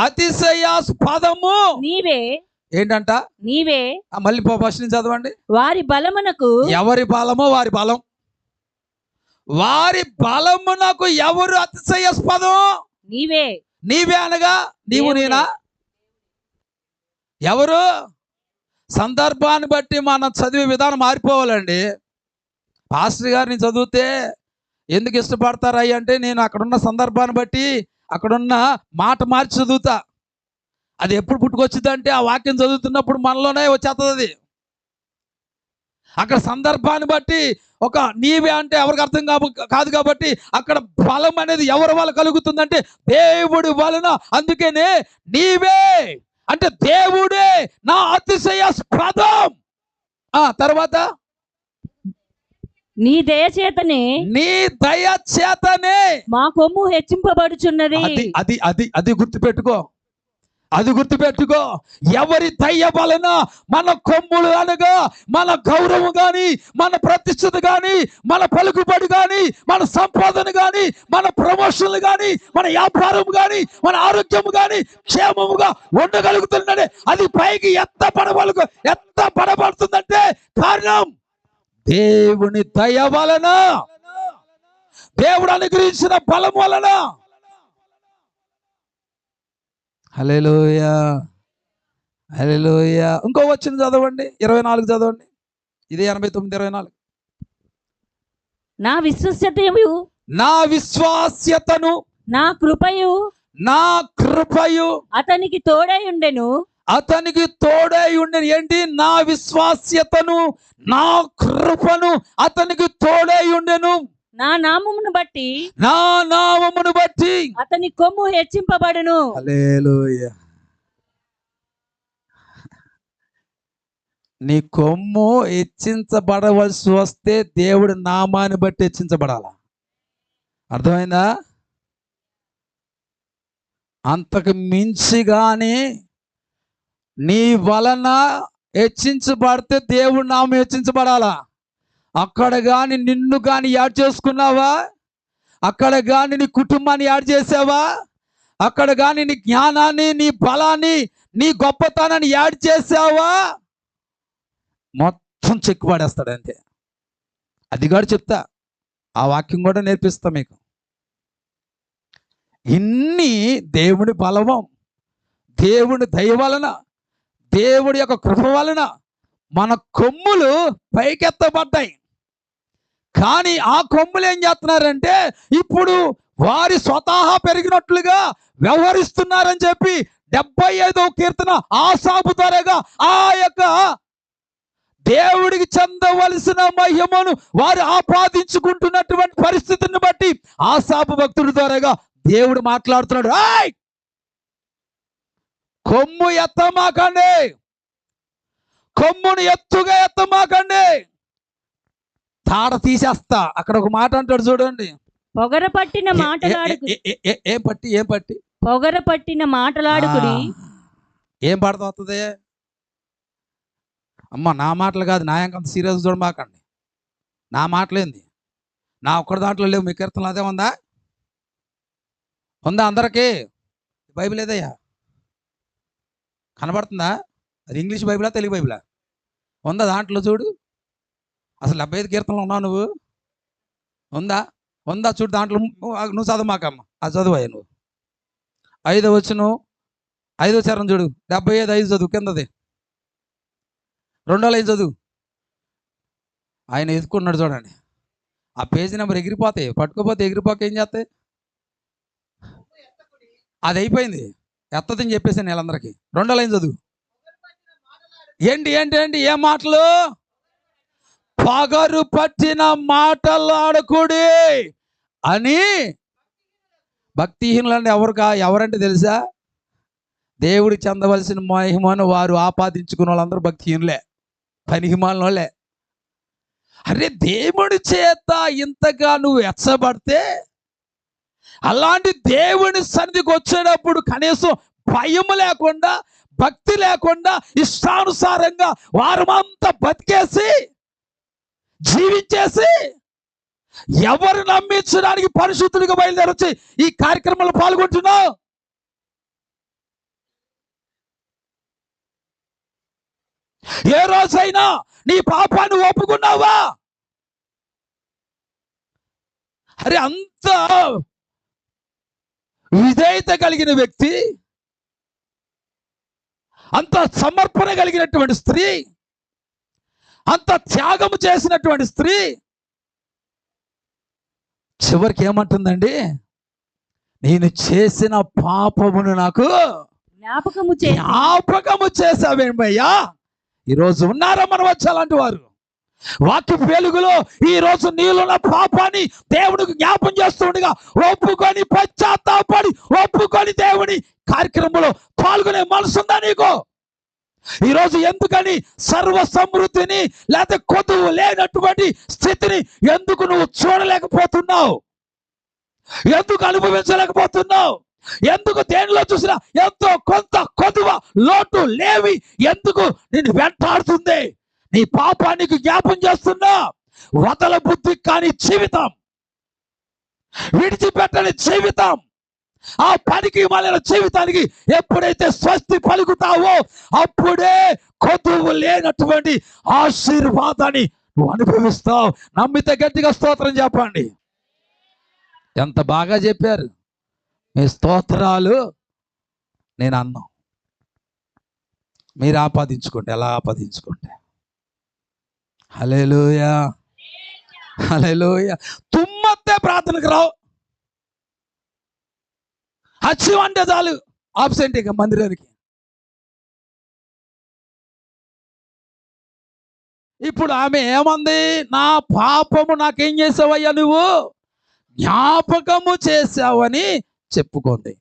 అతిశయాస్పదము నీవే. ఏంటంట? నీవే. మళ్ళీ ఫస్ట్ నుంచి చదవండి. వారి బలమునకు. ఎవరి బలమో వారి బలం. వారి బలమునకు ఎవరు అతిశయాస్పదం? నీవే. నీవే అనగా నీవు నేనా? ఎవరు? సందర్భాన్ని బట్టి మనం చదివే విధానం మారిపోవాలండి. పాస్టర్ గారిని చదివితే ఎందుకు ఇష్టపడతారయ్య అంటే, నేను అక్కడున్న సందర్భాన్ని బట్టి అక్కడున్న మాట మార్చి చదువుతా. అది ఎప్పుడు పుట్టుకొచ్చిందంటే ఆ వాక్యం చదువుతున్నప్పుడు మనలోనే వచ్చేస్తుంది. అక్కడ సందర్భాన్ని బట్టి ఒక నీవే అంటే ఎవరికి అర్థం కాదు కాబట్టి అక్కడ బలం అనేది ఎవరి వల్ల కలుగుతుందంటే దేవుడి వలన. అందుకనే నీవే అంటే దేవుడే నా అతిశయాస్పదం. తర్వాత నీ దయ చేతనే మా కొమ్ము హెచ్చింపబడుచున్నది. అది గుర్తుపెట్టుకో. ఎవరి దయ వలన మన కొమ్ములు అనగా మన గౌరవం గాని, మన ప్రతిష్టత గాని, మన పలుకుబడి గాని, మన సంపాదన గాని, మన ప్రమోషన్లు గాని, మన వ్యాపారం గాని, మన ఆరోగ్యం గాని క్షేమముగా ఉండగలుగుతుందంటే అది పైకి ఎత్తపడబడుతుందంటే కారణం దేవుని దయ వలన, దేవుడు అనుగ్రహించిన బలం వలన. హల్లెలూయా, హల్లెలూయా. ఇంకో వచనం చదవండి, 24 చదవండి. ఇది 89:24. నా విశ్వాస్యతను నా కృపయు అతనికి తోడై ఉండెను. ఏంటి? నా విశ్వాస్యతను, నా కృపను అతనికి తోడై ఉండెను. నా నామమును బట్టి అతని కొమ్ము హెచ్చింపబడును. హల్లెలూయా. నీ కొమ్ము హెచ్చించబడవలసి వస్తే దేవుడి నామాన్ని బట్టి హెచ్చించబడాల. అర్థమైందా? అంతకు మించిగాని నీ వలన హెచ్చించబడితే దేవుడి నామం హెచ్చించబడాలా. అక్కడ కానీ నిన్ను కానీ యాడ్ చేసుకున్నావా? అక్కడ కానీ నీ కుటుంబాన్ని యాడ్ చేసావా? అక్కడ కానీ నీ జ్ఞానాన్ని, నీ బలాన్ని, నీ గొప్పతనాన్ని యాడ్ చేసావా? మొత్తం చెక్కు పడేస్తాడు అంతే. అది కూడా చెప్తా, ఆ వాక్యం కూడా నేర్పిస్తా మీకు. ఇన్ని దేవుడి బలము, దేవుడి దయ వలన, దేవుడి యొక్క కృప వలన మన కొమ్ములు పైకెత్తబడ్డాయి. కానీ ఆ కొమ్ములు ఏం చేస్తున్నారంటే ఇప్పుడు వారి స్వతహా పెరిగినట్లుగా వ్యవహరిస్తున్నారని చెప్పి 75వ కీర్తన ఆసాపు త్వరగా ఆ యొక్క దేవుడికి చెందవలసిన మహిమను వారు ఆపాదించుకుంటున్నటువంటి పరిస్థితిని బట్టి ఆసాపు భక్తుడి ద్వారాగా దేవుడు మాట్లాడుతున్నాడు. కొమ్ము ఎత్తమాకండి, కొమ్మును ఎత్తుగా ఎత్తమాకండి, తాడ తీసేస్తా. అక్కడ ఒక మాట అంటాడు చూడండి, పొగర పట్టిన మాటలాడుకు ఏం పట్టి పొగర పట్టిన మాటలాడుకుడి. ఏం పాడుతూ వస్తుంది? అమ్మ నా మాటలు కాదు, నా అంత సీరియస్ చూడమాకండి. నా మాటలేంది, నా ఒక్కడి దాంట్లో లేవు. మీ కీర్తనలు అదే ఉందా? అందరికీ బైబిల్ ఏదయ్యా కనబడుతుందా? అది ఇంగ్లీష్ బైబిలా తెలుగు బైబిలా? ఉందా దాంట్లో చూడు. అసలు 75 కీర్తనలు ఉన్నావు నువ్వు? ఉందా చూడు దాంట్లో. నువ్వు చదవమాకమ్మ, అది చదువయ్యా నువ్వు. 5వ వచనం 5వ చరణం చూడు. 75:5 చదువు, కిందది 2వ లైన్ చదువు. ఆయన ఎదుర్కొన్నాడు చూడండి. ఆ పేజీ నెంబర్ ఎగిరిపోతాయి, పట్టుకోపోతే ఎగిరిపోక ఏం చేస్తాయి? అది అయిపోయింది, ఎత్తదని చెప్పేసాను వీళ్ళందరికీ. 2వ లైన్ చదువు. ఏంటి ఏం మాటలు? పగరు పట్టిన మాటలు ఆడకూడి అని. భక్తిహీనులంటే ఎవరంటే తెలుసా? దేవుడి చెందవలసిన మహిమను వారు ఆపాదించుకున్న వాళ్ళందరూ భక్తిహీనులే, పనికిమాలిన వాళ్ళే. అరే దేవుడి చేత ఇంతగా నువ్వు ఎచ్చబడితే, అలాంటి దేవుని సన్నిధికి వచ్చేటప్పుడు కనీసం భయం లేకుండా, భక్తి లేకుండా, ఇష్టానుసారంగా వారమంతా బతికేసి జీవించేసి ఎవరు నమ్మించడానికి పరిశుద్ధుడిగా బయలుదేరొచ్చి ఈ కార్యక్రమంలో పాల్గొంటున్నావు? ఏ రోజైనా నీ పాపాన్ని ఒప్పుకున్నావా? అరే అంత విధేయత కలిగిన వ్యక్తి, అంత సమర్పణ కలిగినటువంటి స్త్రీ, అంత త్యాగము చేసినటువంటి స్త్రీ చివరికి ఏమంటుందండి? నేను చేసిన పాపమును నాకు జ్ఞాపకము చేసావేమయ్యా. ఈరోజు ఉన్నారా మనం వచ్చి అలాంటి వారు? వాక్య వెలుగులో ఈ రోజు నీళ్ళున్న పాపాన్ని దేవుడికి జ్ఞాపం చేస్తుండగా ఒప్పుకొని పశ్చాత్తాపడి ఒప్పుకొని దేవుని కార్యక్రమంలో పాల్గొనే మనసు ఉందా నీకు? ఈరోజు ఎందుకని సర్వ సమృద్ధిని లేకపోతే కొదువు లేనటువంటి స్థితిని ఎందుకు నువ్వు చూడలేకపోతున్నావు? ఎందుకు అనుభవించలేకపోతున్నావు? ఎందుకు దేనిలో చూసినా ఎంతో కొంత కొదువ లోటు లేవి ఎందుకు నిన్ను వెంటాడుతుంది? నీ పాపానికి జ్ఞాపం చేస్తున్నా. వదల బుద్ధి కాని జీవితం, విడిచిపెట్టని జీవితం, ఆ పనికి మాలిన జీవితానికి ఎప్పుడైతే స్వస్తి పలుకుతావో అప్పుడే కొదువు లేనటువంటి ఆశీర్వాదాన్ని నువ్వు అనుభవిస్తావు. నమ్మితే గట్టిగా స్తోత్రం చెప్పండి. ఎంత బాగా చెప్పారు. మీ స్తోత్రాలు నేను అన్నాం, మీరు ఆపాదించుకోండి, ఎలా ఆపాదించుకోండి. హల్లెలూయా, హల్లెలూయా. తుమ్మత్తే ప్రార్థనకు రావు, హచ్చి అంటే చాలు ఆబ్సెంట్ ఇక మందిరానికి. ఇప్పుడు ఆమె ఏమంది? నా పాపము నాకేం చేసావయ్యా, నువ్వు జ్ఞాపకము చేసావని చెప్పుకుంది.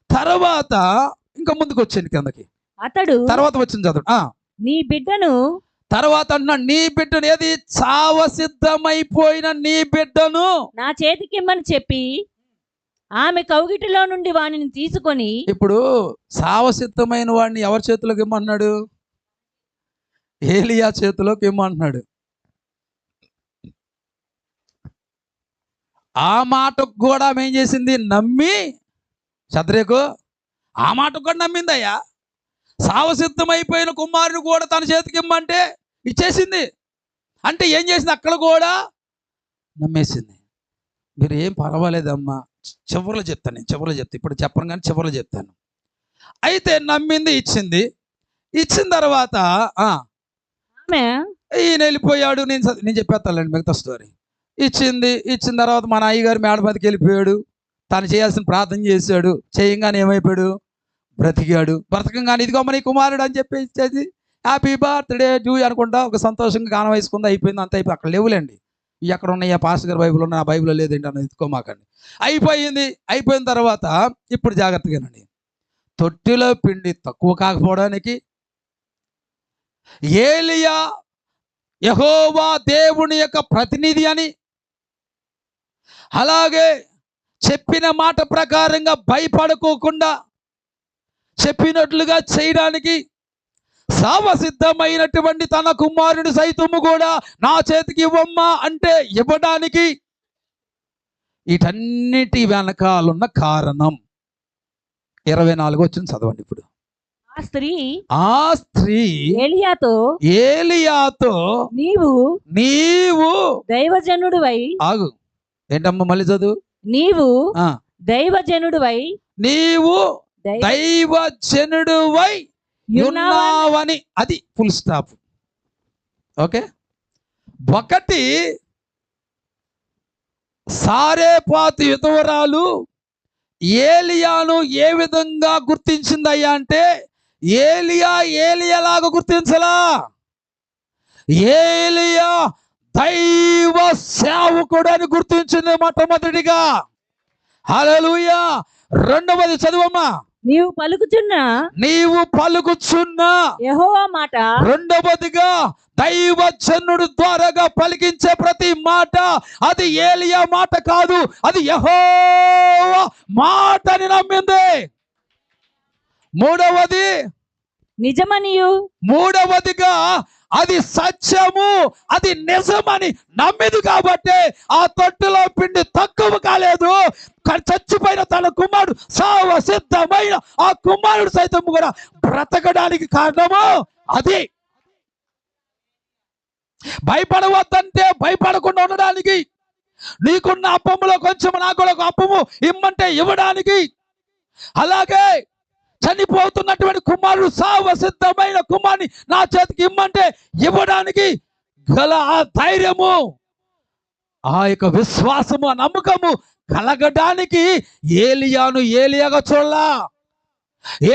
తర్వాత ఇంకా ముందుకు వచ్చింది కిందకి. అతడు తర్వాత వచ్చింది చదువు. నీ బిడ్డను, తర్వాత అన్నాడు నీ బిడ్డను, ఏది చావ సిద్ధమైపోయిన నీ బిడ్డను నా చేతికిమ్మని చెప్పి ఆమె కౌగిటిలో నుండి వానిని తీసుకొని. ఇప్పుడు చావ సిద్ధమైన వాడిని ఎవరి చేతిలోకి ఇమ్మన్నాడు? ఏలియా చేతిలోకి ఇమ్మంటున్నాడు. ఆ మాటకు కూడా ఆమె ఏం చేసింది? నమ్మి, శద్రకు ఆ మాటకు కూడా నమ్మిందయ్యా. సావసిద్ధమైపోయిన కుమారుని కూడా తన చేతికి ఇమ్మంటే ఇచ్చేసింది. అంటే ఏం చేసింది? అక్కడ కూడా నమ్మేసింది. మీరు ఏం పర్వాలేదమ్మా, చివరిలో చెప్తాను, నేను చివరిలో చెప్తాను, ఇప్పుడు చెప్పను కానీ చివరిలో చెప్తాను. అయితే నమ్మింది, ఇచ్చింది. ఇచ్చిన తర్వాత ఈయన వెళ్ళిపోయాడు. నేను చెప్పేస్తానండి మిగతా స్టోరీ. ఇచ్చిన తర్వాత మన అయ్యగారు మేడ మీదకి వెళ్ళిపోయాడు. తను చేయాల్సిన ప్రార్థన చేశాడు. చేయంగానే ఏమైపోయాడు? బ్రతికాడు. బ్రతకంగానే ఇదిగో మన కుమారుడు అని చెప్పి ఇచ్చేది హ్యాపీ బర్త్డే టు అనుకుంటా ఒక సంతోషంగా గానం వేసుకుందా, అయిపోయింది. అంత అయిపోయి అక్కడ లేవులేండి. ఎక్కడ ఉన్నాయి? ఆ పాస్టర్ గారి బైబిల్ ఉన్నాయి, ఆ బైబిల్లో లేదండి అని ఎత్తుకోమాకండి. అయిపోయిన తర్వాత ఇప్పుడు జాగ్రత్తగానండి. తొట్టిలో పిండి తక్కువ కాకపోవడానికి ఏలియా యెహోవా దేవుని యొక్క ప్రతినిధి అని, అలాగే చెప్పిన మాట ప్రకారంగా భయపడుకోకుండా చెప్పినట్లుగా చేయడానికి సావసిద్ధమైనటువంటి తన కుమారుని సైతము కూడా నా చేతికి ఇవ్వమ్మా అంటే ఇవ్వడానికి వీటన్నిటి వెనకాలన్న కారణం 24 వచ్చిన చదవండి ఇప్పుడు. ఆ స్త్రీ ఏలియాతో నీవు దైవజనుడివై, ఆగు ఏంటమ్మా మళ్ళీ చదువు, నీవు దైవజనుడివై ఉన్నావని, అది ఫుల్ స్టాప్. ఓకే, ఒకటి సారేపాతు విధవరాలు ఏలియాను ఏ విధంగా గుర్తించిందయ్యా అంటే, ఏలియాలాగా గుర్తించలా, ఏలియా దైవ సేవకుడు అని గుర్తించింది మొట్టమొదటిగా. హల్లెలూయా. రెండవది చదువమ్మా. నీవు పలుకుచున్న యెహోవా మాట. రెండవదిగా దైవజనుడు ద్వారాగా పలికించే ప్రతి మాట అది ఏలియా మాట కాదు, అది యెహోవా మాటని నమ్మింది. మూడవది నిజమనియు, మూడవదిగా అది సత్యము, అది నిజమని నమ్మిది కాబట్టి ఆ తొట్టులో పిండి తక్కువ కాలేదు. చచ్చిపోయిన తన కుమారుడు సావ సిద్ధమైన ఆ కుమారుడు సైతం కూడా బ్రతకడానికి కారణము అది. భయపడవద్దంటే భయపడకుండా ఉండడానికి, నీకున్న అప్పములో కొంచెం నాకు ఒక అప్పము ఇమ్మంటే ఇవ్వడానికి, అలాగే చనిపోతున్నటువంటి కుమారుడు సావ సిద్ధమైన కుమారుని నా చేతికి ఇమ్మంటే ఇవ్వడానికి గల ఆ ధైర్యము, ఆ యొక్క విశ్వాసము, ఆ నమ్మకము కలగడానికి ఏలియాను ఏలియాగా చూడలా,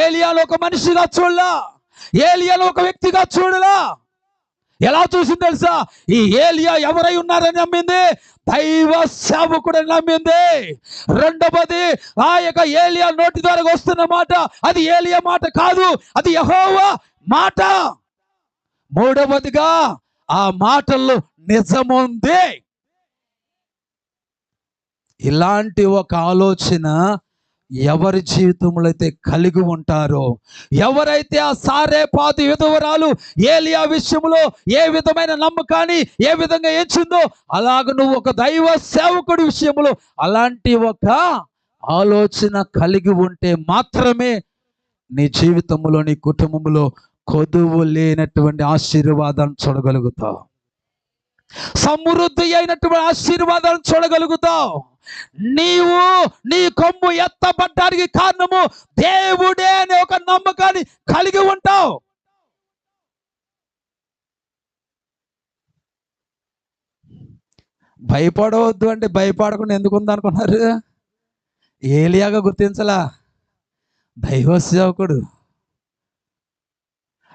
ఏలియాను ఒక మనిషిగా చూడలా, ఏలియాను ఒక వ్యక్తిగా చూడలా. ఎలా చూసింది తెలుసా? ఈ ఏలియా ఎవరై ఉన్నారని నమ్మింది, దైవ సేవకుడని నమ్మింది. రెండవది ఆ యొక్క ఏలియా నోటి ద్వారా వస్తున్న మాట అది ఏలియా మాట కాదు, అది యెహోవా మాట. మూడవదిగా ఆ మాటల్లో నిజముంది. ఇలాంటి ఒక ఆలోచన ఎవరి జీవితంలో అయితే కలిగి ఉంటారో, ఎవరైతే ఆ సారేపాతు విధవరాలు ఏలియా విషయంలో ఏ విధమైన నమ్మకాన్ని ఏ విధంగా ఎంచిందో, అలాగ నువ్వు ఒక దైవ సేవకుడి విషయంలో అలాంటి ఒక ఆలోచన కలిగి ఉంటే మాత్రమే నీ జీవితంలో, నీ కుటుంబంలో కొదువు లేనటువంటి ఆశీర్వాదాన్ని చూడగలుగుతావు, సమృద్ధి అయినటువంటి ఆశీర్వాదాలను చూడగలుగుతావు. నీవు నీ కొమ్ము ఎత్తబడ్డానికి కారణము దేవుడే అనే ఒక నమ్మకాన్ని కలిగి ఉంటావు. భయపడవద్దు అంటే భయపడకుండా ఎందుకు ఉందనుకున్నారు? ఏలియాగా గుర్తించలా, దైవ సేవకుడు.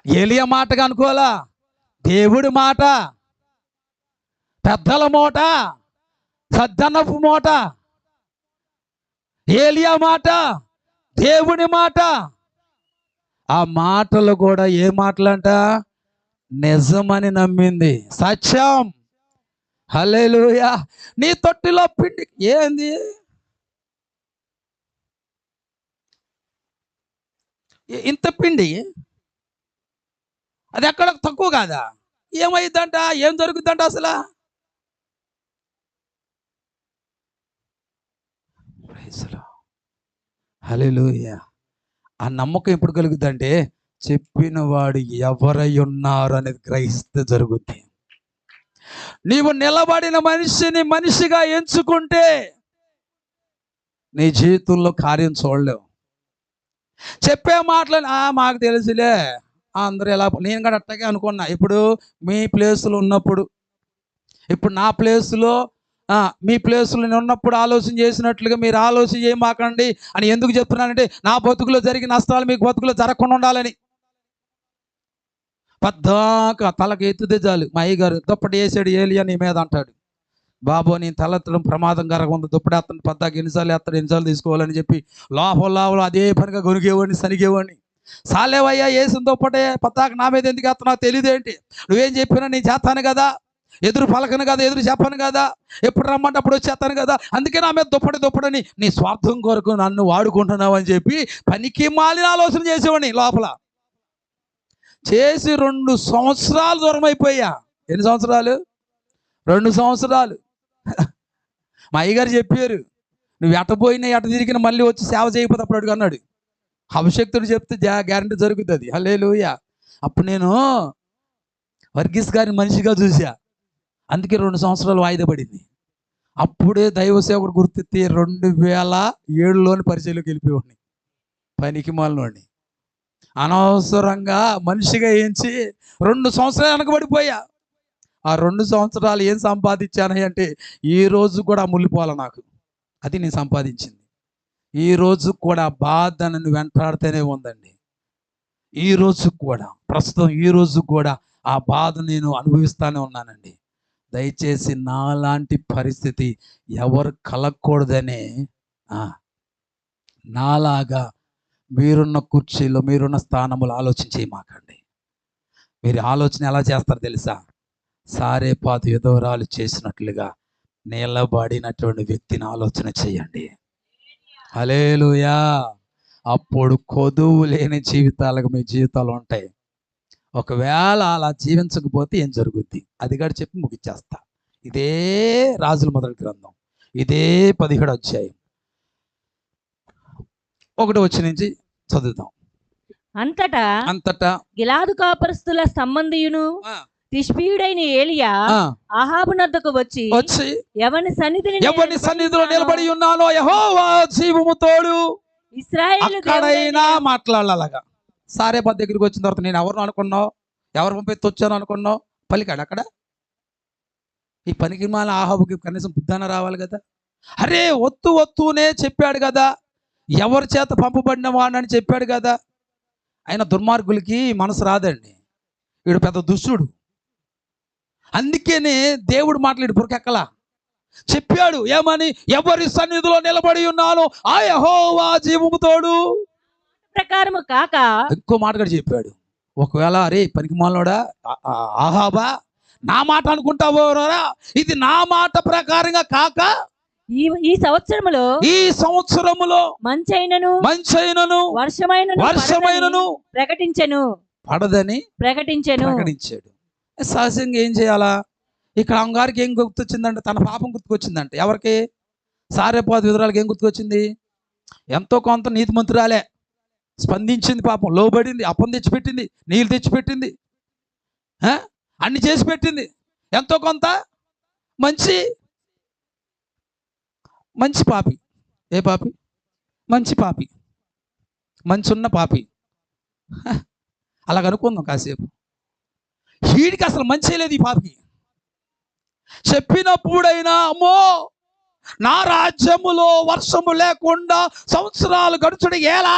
ఏలియా మాటగా అనుకోవాలా, దేవుడి మాట, పెద్దల మాట, సద్దనపు మాట. ఏలియా మాట దేవుని మాట. ఆ మాటలు కూడా ఏ మాటలంట? నిజమని నమ్మింది, సత్యం. హల్లెలూయా. నీ తొట్టిలో పిండి ఏంది? ఇంత పిండి అది ఎక్కడ తక్కువ కాదా? ఏమైందంట? ఏం జరుగుతుందంట అసలు? హల్లెలూయా. ఆ నమ్మకం ఎప్పుడు కలుగుతుందంటే చెప్పిన వాడు ఎవరై ఉన్నారు అనేది గ్రహిస్తే జరుగుద్ది. నీవు నిలబడిన మనిషిని మనిషిగా ఎంచుకుంటే నీ జీవితంలో కార్యం చూడలేవు. చెప్పే మాటలు మాకు తెలుసులే, అందరూ ఎలా, నేను కూడా అట్టగే అనుకున్నా. ఇప్పుడు మీ ప్లేస్లో ఉన్నప్పుడు, ఇప్పుడు నా ప్లేస్లో మీ ప్లేస్లో నేను ఉన్నప్పుడు ఆలోచన చేసినట్లుగా మీరు ఆలోచన చేయమాకండి అని ఎందుకు చెప్తున్నానంటే, నా బతుకులో జరిగిన నష్టాలు మీకు బతుకులో జరగకుండా ఉండాలని. పద్దాక తలకు ఎత్తుతే చాలు మా అయ్యగారు దుప్పటి వేసాడు ఏలియా నీ మీద అంటాడు. బాబో నేను తలెత్తడం ప్రమాదకరంగా ఉంది, దుప్పటి ఎత్తండి, పద్దాక ఎన్నిసార్లు ఎత్తాడు, ఎన్నిసార్లు తీసుకోవాలని చెప్పి లోపల అదే పనిగా గొనిగేవాడిని, సనిగేవాడిని. సాలేవయ్యా వేసిన దుప్పటే పతాక నా మీద ఎందుకు వేస్తున్నావు తెలియదేంటి, నువ్వేం చెప్పినా నేను చేస్తాను కదా, ఎదురు పలకను కదా, ఎదురు చెప్పను కదా, ఎప్పుడు రమ్మంటే అప్పుడు వచ్చేస్తాను కదా, అందుకే నా మీద దుప్పటని నీ స్వార్థం కొరకు నన్ను వాడుకుంటున్నావు అని చెప్పి పనికి మాలిన ఆలోచన చేసేవాడిని. లోపల చేసి 2 సంవత్సరాలు దూరం అయిపోయా. ఎన్ని సంవత్సరాలు? 2 సంవత్సరాలు. మా అయ్యగారు చెప్పారు, నువ్వు ఎట్టపోయినా ఎట తిరిగిన మళ్ళీ వచ్చి సేవ చేయకపోతే అప్పుడు అడుగు అన్నాడు. అభిషక్తుడు చెప్తే గ్యారంటీ జరుగుతుంది. హల్లెలూయా. అప్పుడు నేను వర్గీస్ గారిని మనిషిగా చూసా, అందుకే 2 సంవత్సరాలు వాయిదా పడింది. అప్పుడే దైవ సేవకుడు గుర్తెత్తి 2007లోని పరిచయలోకి వెళ్ళిపోయాడిని, పనికి మాలినోడిని. అనవసరంగా మనిషిగా ఏంచి 2 సంవత్సరాలు వెనకబడిపోయా. ఆ 2 సంవత్సరాలు ఏం సంపాదించాను అంటే ఈ రోజు కూడా ముల్లిపోవాలి నాకు, అది నేను సంపాదించింది. ఈ రోజు కూడా బాధ నన్ను వెంటాడుతూనే ఉందండి. ఈ రోజు కూడా, ప్రస్తుతం ఈ రోజు కూడా ఆ బాధ నేను అనుభవిస్తూనే ఉన్నానండి. దయచేసి నాలాంటి పరిస్థితి ఎవరు కలగకూడదనే నాలాగా మీరున్న కుర్చీలో, మీరున్న స్థానములు ఆలోచించేయమాకండి. మీరు ఆలోచన ఎలా చేస్తారు తెలుసా? సారేపాతు విధవరాలు చేసినట్లుగా నిలబడినటువంటి వ్యక్తిని ఆలోచన చేయండి. హల్లెలూయా. అప్పుడు కొదువు లేని జీవితాలకు మీ జీవితాలు ఉంటాయి. ఒకవేళ అలా జీవించకపోతే ఏం జరుగుద్ది అది కూడా చెప్పి ముగిచ్చేస్తా. ఇదే రాజుల మొదటి గ్రంథం, ఇదే 17వ అధ్యాయం 1వ వచనం నుంచి చదువుతాం. అంతటా గిలాదు కాపరస్తుల సంబంధియును తిష్బీయుడైన ఏలియా అహాబు నద్దకు వచ్చి ఎవని సన్నిధిలో నిలబడి ఉన్నానో యెహోవా జీవము తోడు, ఇశ్రాయేలు ఎక్కడైనా మాట్లాడాలగా. సారేపాతు దగ్గరికి వచ్చిన తర్వాత నేను ఎవరు అనుకున్నావు, ఎవరు పంపిస్తే వచ్చాను అనుకున్నావు, పలికాడు అక్కడ. ఈ పనికి మాల ఆహాబుకి కనీసం బుద్ధాన రావాలి కదా. అరే వత్తునే చెప్పాడు కదా, ఎవరి చేత పంపబడిన వాడని చెప్పాడు కదా. ఆయన దుర్మార్గులకి మనసు రాదండి, వీడు పెద్ద దుష్టుడు. అందుకనే దేవుడు మాట్లాడి పురకెక్కలా చెప్పాడు ఏమని, ఎవరి సన్నిధిలో నిలబడి ఉన్నాను ఆ యెహోవా జీవము తోడు ప్రకారము కాక ఇంకో మాట కూడా చెప్పాడు. ఒకవేళ అరే పనికి మాలోడా ఆహాబా నా మాట అనుకుంటావోరా, ఇది నా మాట ప్రకారంగా కాక ఈ సంవత్సరములో మంచైనను వర్షమైనను ప్రకటించెను, పడదని ప్రకటించాడు. సహజంగా ఏం చేయాలా? ఇక్కడ అమ్మగారికి ఏం గుర్తొచ్చిందంటే తన పాపం గుర్తుకొచ్చిందంటే. ఎవరికి? సారేపాతు విధవరాలకి ఏం గుర్తుకొచ్చింది? ఎంతో కొంత నీతిమంతురాలే, స్పందించింది, పాపం లోబడింది, అప్పం తెచ్చిపెట్టింది, నీళ్ళు తెచ్చిపెట్టింది, అన్ని చేసి పెట్టింది, ఎంతో కొంత మంచి పాపి. ఏ పాపి? మంచి పాపి, మంచున్న పాపి. అలాగనుకుందాం కాసేపు. వీడికి అసలు మంచి లేదు ఈ పాపికి. చెప్పినప్పుడైనా అమ్మో నా రాజ్యములో వర్షము లేకుండా సంవత్సరాలు గడుచుడు ఎలా,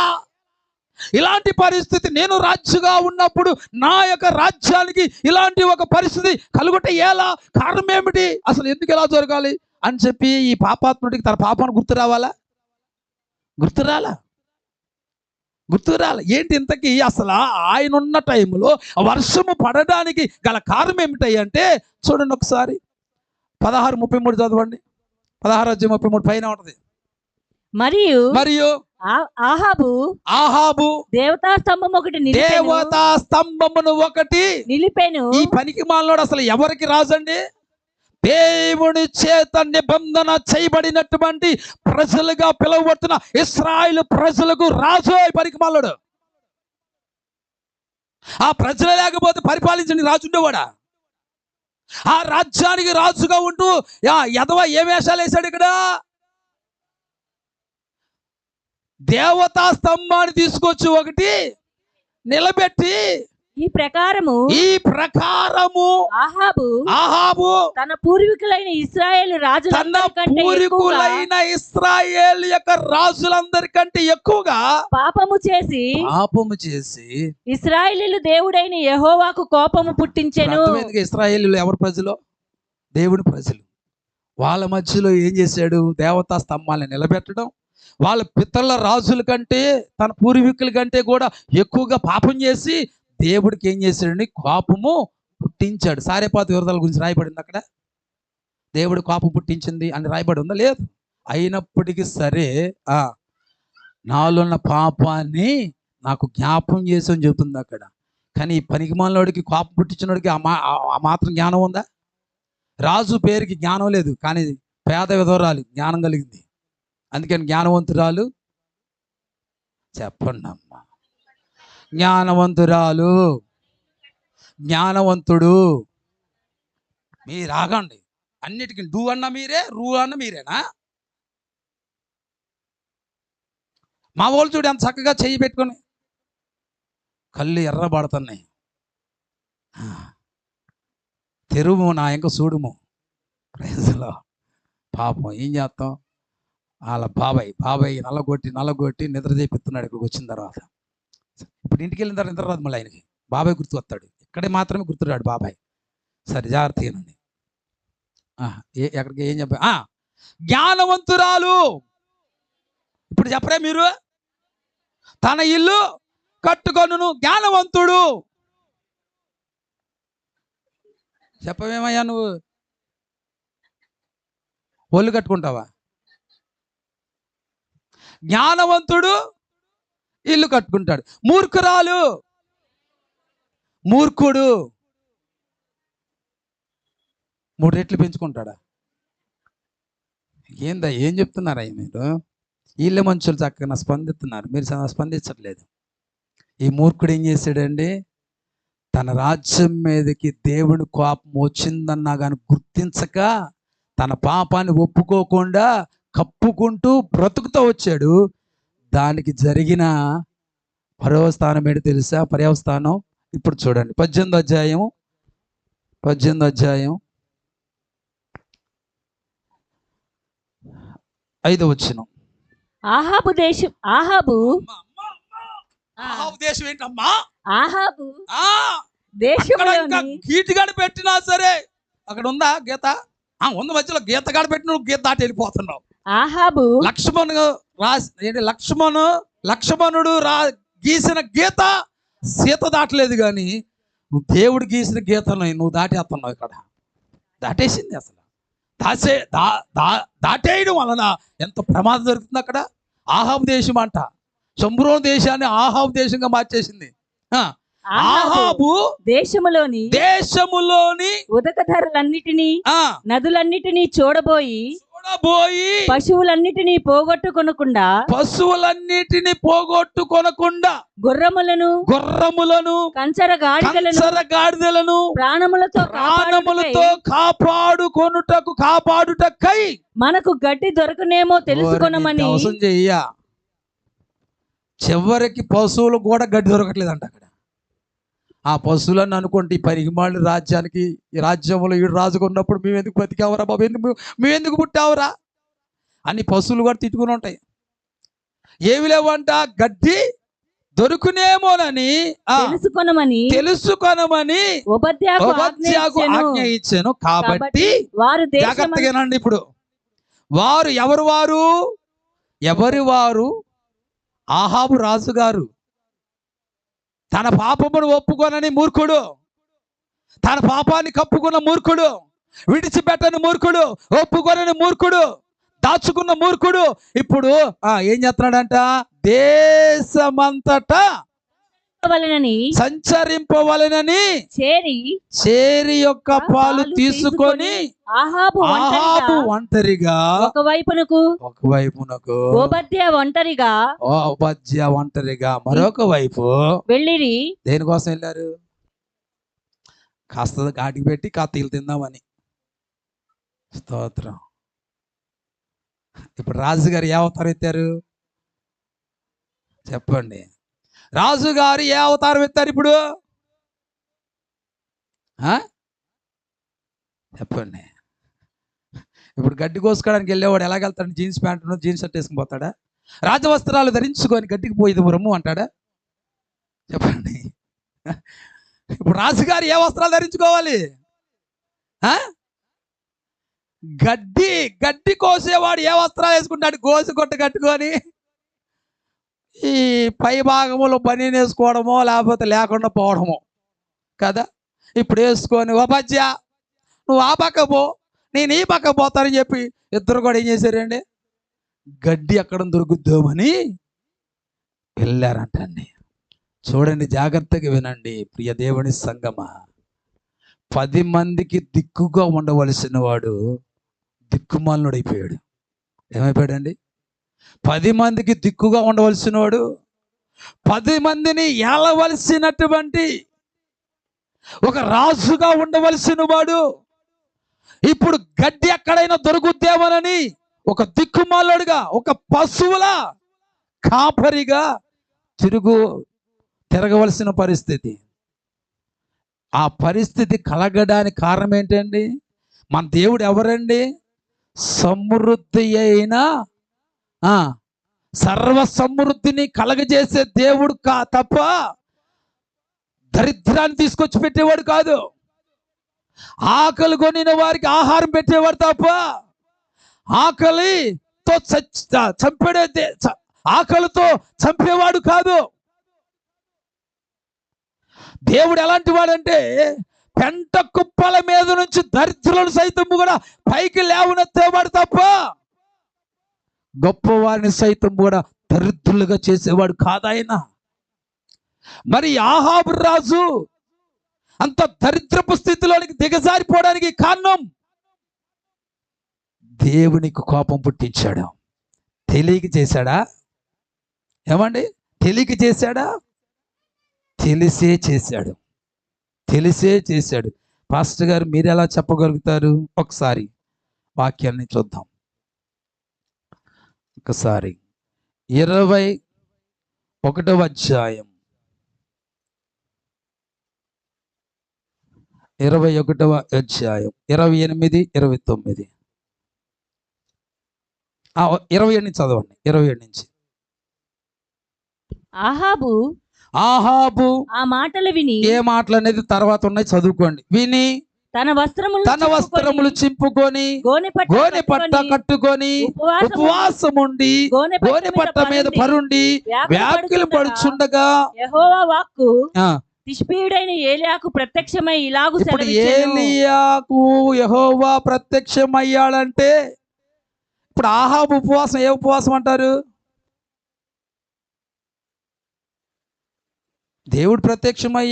ఇలాంటి పరిస్థితి నేను రాజుగా ఉన్నప్పుడు నా యొక్క రాజ్యానికి ఇలాంటి ఒక పరిస్థితి కలుగుట ఎలా, కారణం ఏమిటి, అసలు ఎందుకు ఎలా జరగాలి అని చెప్పి ఈ పాపాత్ముడికి తన పాపాన్ని గుర్తురాలా. ఏంటి ఇంతకీ అసలు ఆయన ఉన్న టైంలో వర్షము పడడానికి గల కారణం ఏమిటాయి అంటే చూడండి ఒకసారి 16:33 చదవండి. 16:33 పైన ఉంటది. మరియు ఆహాబు దేవతా స్తంభమును ఒకటి నిలిపెను. ఈ పనికి మాలోడు అసలు ఎవరికి రాజండి? దేవుని చేత నిబంధన చేయబడినటువంటి ప్రజలుగా పిలువబడుతున్న ఇశ్రాయేలు ప్రజలకు రాజు ఈ పనికి మాలోడు. ఆ ప్రజలు లేకపోతే పరిపాలించని రాజు ఉండేవాడా? ఆ రాజ్యానికి రాజుగా ఉంటూ ఎదవ ఏ వేషాలు వేశాడు ఇక్కడ? దేవతా స్తంభాన్ని తీసుకొచ్చి ఒకటి నిలబెట్టి ఈ ప్రకారము ఆహాబు తన పూర్వీకులైన ఇశ్రాయేలు యొక్క రాజులందరికంటే ఎక్కువగా పాపము చేసి ఇశ్రాయేలీయులు దేవుడైన యెహోవాకు కోపము పుట్టించెను. ఇశ్రాయేలీయులు ఎవరి ప్రజలు? దేవుని ప్రజలు. వాళ్ళ మధ్యలో ఏం చేశాడు? దేవతా స్తంభాలను నిలబెట్టడం, వాళ్ళ పితరుల రాజుల కంటే తన పూర్వీకుల కంటే కూడా ఎక్కువగా పాపం చేసి దేవుడికి ఏం చేశాడని కోపము పుట్టించాడు. సారేపాతు వివరాల గురించి రాయబడింది అక్కడ. దేవుడు కోపం పుట్టించింది అని రాయబడి ఉందా? లేదు. అయినప్పటికీ సరే నాలో ఉన్న పాపాన్ని నాకు జ్ఞాపం చేసి అని చెబుతుంది అక్కడ. కానీ ఈ పనికిమాలినోడికి కోపం పుట్టించినోడికి ఆ మాత్రం జ్ఞానం ఉందా? రాజు పేరుకి జ్ఞానం లేదు, కానీ పేద విధవరాలు జ్ఞానం కలిగింది. అందుకని జ్ఞానవంతురాలు చెప్పండి అమ్మా, జ్ఞానవంతురాలు, జ్ఞానవంతుడు. మీరు ఆగండి. అన్నిటికీ డూ అన్న మీరే, రూ అన్న మీరేనా? మా వాళ్ళు చూడు ఎంత చక్కగా చెయ్యి పెట్టుకొని కళ్ళు ఎర్రబడుతున్నాయి. తెరువు నా ఇంక చూడుము. ప్రైజ్లో పాపం ఏం చేస్తాం? వాళ్ళ బాబాయ్ నల్లగొట్టి నిద్ర చేపిస్తున్నాడు. ఇక్కడికి వచ్చిన తర్వాత ఇప్పుడు ఇంటికి వెళ్ళిన తర్వాత నిద్ర రాదు మళ్ళీ ఆయనకి. బాబాయ్ గుర్తు వస్తాడు. ఇక్కడే మాత్రమే గుర్తురాడు బాబాయ్. సరే జాగ్రత్తగానండి. ఎక్కడికి ఏం చెప్పా? జ్ఞానవంతురాలు. ఇప్పుడు చెప్పరే మీరు, తన ఇల్లు కట్టుకొనును జ్ఞానవంతుడు. చెప్పవేమయ్యా నువ్వు? ఒళ్ళు కట్టుకుంటావా? జ్ఞానవంతుడు ఇల్లు కట్టుకుంటాడు. మూర్ఖురాలు, మూర్ఖుడు 3 రెట్లు పెంచుకుంటాడా? ఏం చెప్తున్నారా మీరు? వీళ్ళే మనుషులు చక్కగా స్పందిస్తున్నారు, మీరు స్పందించట్లేదు. ఈ మూర్ఖుడు ఏం చేశాడండి? తన రాజ్యం మీదకి దేవుని కోపం వచ్చిందన్నా కానీ గుర్తించక తన పాపాన్ని ఒప్పుకోకుండా కప్పుకుంటూ బ్రతుకుతూ వచ్చాడు. దానికి జరిగిన పర్యవస్థానం ఏంటి తెలుసా? పర్యవస్థానం ఇప్పుడు చూడండి. 18వ అధ్యాయం 5వ వచనం. ఆహాబు దేశం ఏంటమ్మా? ఆహాబు గీతగాడు పెట్టినా సరే అక్కడ ఉందా గీత? ఉంది. మధ్యలో గీతగాడు పెట్టిన గీత దాటి వెళ్ళిపోతున్నావు. ఆహాబు లక్ష్మణుడు గీసిన గీత సీత దాటలేదు, కానీ నువ్వు దేవుడు గీసిన గీతను నువ్వు దాటేస్తున్నావు. ఇక్కడ దాటేసింది. అసలు దాటేయడం వలన ఎంత ప్రమాదం జరుగుతుంది అక్కడ. ఆహాబు దేశం అంట శంభ్రోన్ దేశాన్ని ఆహాబు దేశంగా మార్చేసింది. ఆహాబు దేశములోని ఉదకధరలన్నిటినీ నదులన్నిటినీ చూడబోయి పశువులన్నిటినీ పోగొట్టుకొనకుండా గుర్రములను కంచర గాడిదలను ప్రాణములతో కాపాడుటకై మనకు గడ్డి దొరకనేమో తెలుసుకొనమని. చివరికి పశువులు కూడా గడ్డి దొరకట్లేదంట అక్కడ. ఆ పశువులను అనుకోండి, ఈ పరిగిమాళ్ళ రాజ్యానికి, ఈ రాజ్యంలో ఈడు రాజుకున్నప్పుడు మేము ఎందుకు బతికావరా బాబు, మేము ఎందుకు పుట్టావురా అని పశువులు కూడా తిట్టుకుని ఉంటాయి. ఏమి లేవంట, గడ్డి దొరుకునేమోనని తెలుసుకొనమని ఓబద్యాకు ఆజ్ఞ ఇచ్చాను. కాబట్టి జాగ్రత్తగానండి. ఇప్పుడు ఎవరి వారు ఆహాబు రాజుగారు తన పాపమును ఒప్పుకొనని మూర్ఖుడు, తన పాపాన్ని కప్పుకున్న మూర్ఖుడు, విడిచిపెట్టని మూర్ఖుడు, ఒప్పుకొనని మూర్ఖుడు, దాచుకున్న మూర్ఖుడు ఇప్పుడు ఏం చేస్తున్నాడంట? దేశమంతటా సంచరింపవలెనని చేరి యొక్క పాలు తీసుకొని ఆహాబు ఒంటరిగా ఒకవైపునకు ఓబద్యా ఒంటరిగా మరొక వైపు వెళ్ళిరి. దేనికోసం వెళ్ళారు? కాస్త గాటికి పెట్టి కాతీలు తిందామని. స్తోత్రం. ఇప్పుడు రాజుగారు ఏ అవతారం ఎత్తారు చెప్పండి? రాజుగారు ఏ అవతారం ఎత్తారు ఇప్పుడు చెప్పండి? ఇప్పుడు గడ్డి కోసుకోవడానికి వెళ్ళేవాడు ఎలాగెళ్తాడు? జీన్స్ ప్యాంటు జీన్స్ షర్ట్ వేసుకుని పోతాడా? రాజవస్త్రాలు ధరించుకొని గడ్డికి పోయేది రమ్ము అంటాడా? చెప్పండి. ఇప్పుడు రాజుగారు ఏ వస్త్రాలు ధరించుకోవాలి? గడ్డి కోసేవాడు ఏ వస్త్రాలు వేసుకుంటాడు? గోసి కొట్ట కట్టుకొని ఈ పై భాగములో బనీన్ వేసుకోవడమో లేకపోతే లేకుండా పోవడమో కదా. ఇప్పుడు వేసుకొని ఓ పద్య నువ్వు ఆ పక్క పో, నేను ఈ పక్క పోతానని చెప్పి ఇద్దరు కూడా ఏం చేశారండి? గడ్డి ఎక్కడ దొరుకుద్దామని వెళ్ళారంటండి. చూడండి, జాగ్రత్తగా వినండి ప్రియ దేవుని సంగమా. 10 మందికి దిక్కుగా ఉండవలసిన వాడు దిక్కుమాలినుడైపోయాడు. ఏమైపోయాడండి? 10 మందికి దిక్కుగా ఉండవలసిన వాడు 10 మందిని ఏలవలసినటువంటి ఒక రాజుగా ఉండవలసిన వాడు ఇప్పుడు గడ్డి ఎక్కడైనా దొరుకుద్దేమోనని ఒక దిక్కుమాలుడుగా, ఒక పశువుల కాపరిగా తిరగవలసిన పరిస్థితి. ఆ పరిస్థితి కలగడానికి కారణం ఏంటండి? మన దేవుడు ఎవరండి? సమృద్ధి అయిన సర్వ సమృద్ధిని కలగజేసే దేవుడు తప్ప దరిద్రాన్ని తీసుకొచ్చి పెట్టేవాడు కాదు. ఆకలి కొనిన వారికి ఆహారం పెట్టేవాడు తప్ప ఆకలితో ఆకలితో చంపేవాడు కాదు. దేవుడు ఎలాంటి వాడంటే పెంట కుప్పల మీద నుంచి దరిద్రులను సైతం కూడా పైకి లేవనెత్తేవాడు తప్ప గొప్పవారిని సైతం కూడా దరిద్రులుగా చేసేవాడు కాదాయన. మరి ఆహాబు రాజు అంత దరిద్రపు స్థితిలోనికి దిగజారిపోవడానికి కారణం దేవునికి కోపం పుట్టించాడు. తెలియక చేశాడా? ఏమండి, తెలియక చేశాడా? తెలిసే చేశాడు. పాస్టర్ గారు మీరు ఎలా చెప్పగలుగుతారు? ఒకసారి వాక్యాన్ని చూద్దాం. ఒకసారి 21వ అధ్యాయం 28, 29. 27 నుంచి చదవండి. 27 నుంచి. ఆహాబు ఆ మాటలు విని, ఏ మాటలు అనేది తర్వాత ఉన్నాయి, చదువుకోండి. విని తన వస్త్రములు చింపుకొని గోనె పట్ట కట్టుకొని ఉపవాసముండి గోనె పట్ట మీద పరుండి వ్యాకులు పడుచుండగా యెహోవా వాక్కు తిష్బీయుడైన ఏలియాకు ప్రత్యక్షమై ఇలాగు సెలవిచ్చెను. ఏలియాకు యెహోవా ప్రత్యక్షమయ్యాడంటే ఇప్పుడు ఆహాబు ఉపవాసం ఏ ఉపవాసం అంటారు? దేవుడు ప్రత్యక్షమై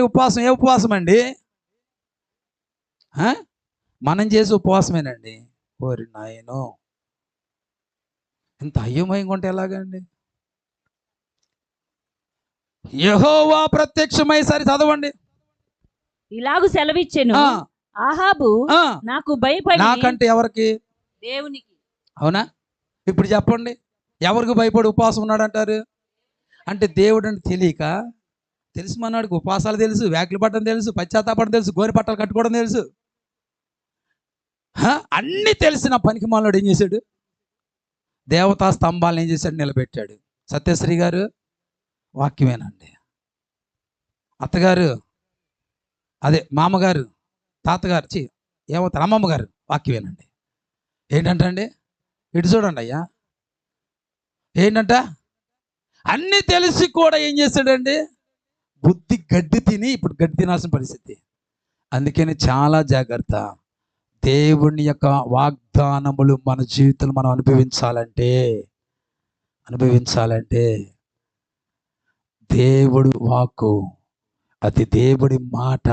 ఉపవాసం ఏ ఉపవాసం అండి? మనం చేసే ఉపవాసమేనండి. ఓరి నాయనో, ఇంత అయ్యమయంగా ఉంటే ఎలాగండి? యెహోవా ప్రత్యక్షమై, సరి చదవండి. ఇలాగు సెలవిచ్చెను, ఆహాబు నాకు భయపడి. నాకంటే ఎవరికి? దేవునికి. అవునా? ఇప్పుడు చెప్పండి, ఎవరికి భయపడి ఉపవాసం ఉన్నాడంటారు? అంటే దేవుడు అంటే తెలియక? తెలుసు, మనవాడికి ఉపవాసాలు తెలుసు, వ్యాకులు పట్టడం తెలుసు, పశ్చాత్తాపడం తెలుసు, గోనె పట్టాలు కట్టుకోవడం తెలుసు, అన్నీ తెలిసిన పనికి మాలోడు ఏం చేశాడు? దేవతా స్తంభాలను ఏం చేశాడు? నిలబెట్టాడు. సత్యశ్రీ గారు వాక్యమేనండి. అత్తగారు, అదే మామగారు, తాతగారు, ఏమవుతారు, అమ్మమ్మ గారు వాక్యమేనండి. ఏంటంటే ఇటు చూడండి అయ్యా, ఏంటంట అన్నీ తెలిసి కూడా ఏం చేశాడండి? బుద్ధి గడ్డి తిని ఇప్పుడు గడ్డి తినాల్సిన పరిస్థితి. అందుకని చాలా జాగ్రత్త. దేవుని యొక్క వాగ్దానములు మన జీవితంలో మనం అనుభవించాలంటే దేవుడు వాక్కు, అది దేవుడి మాట,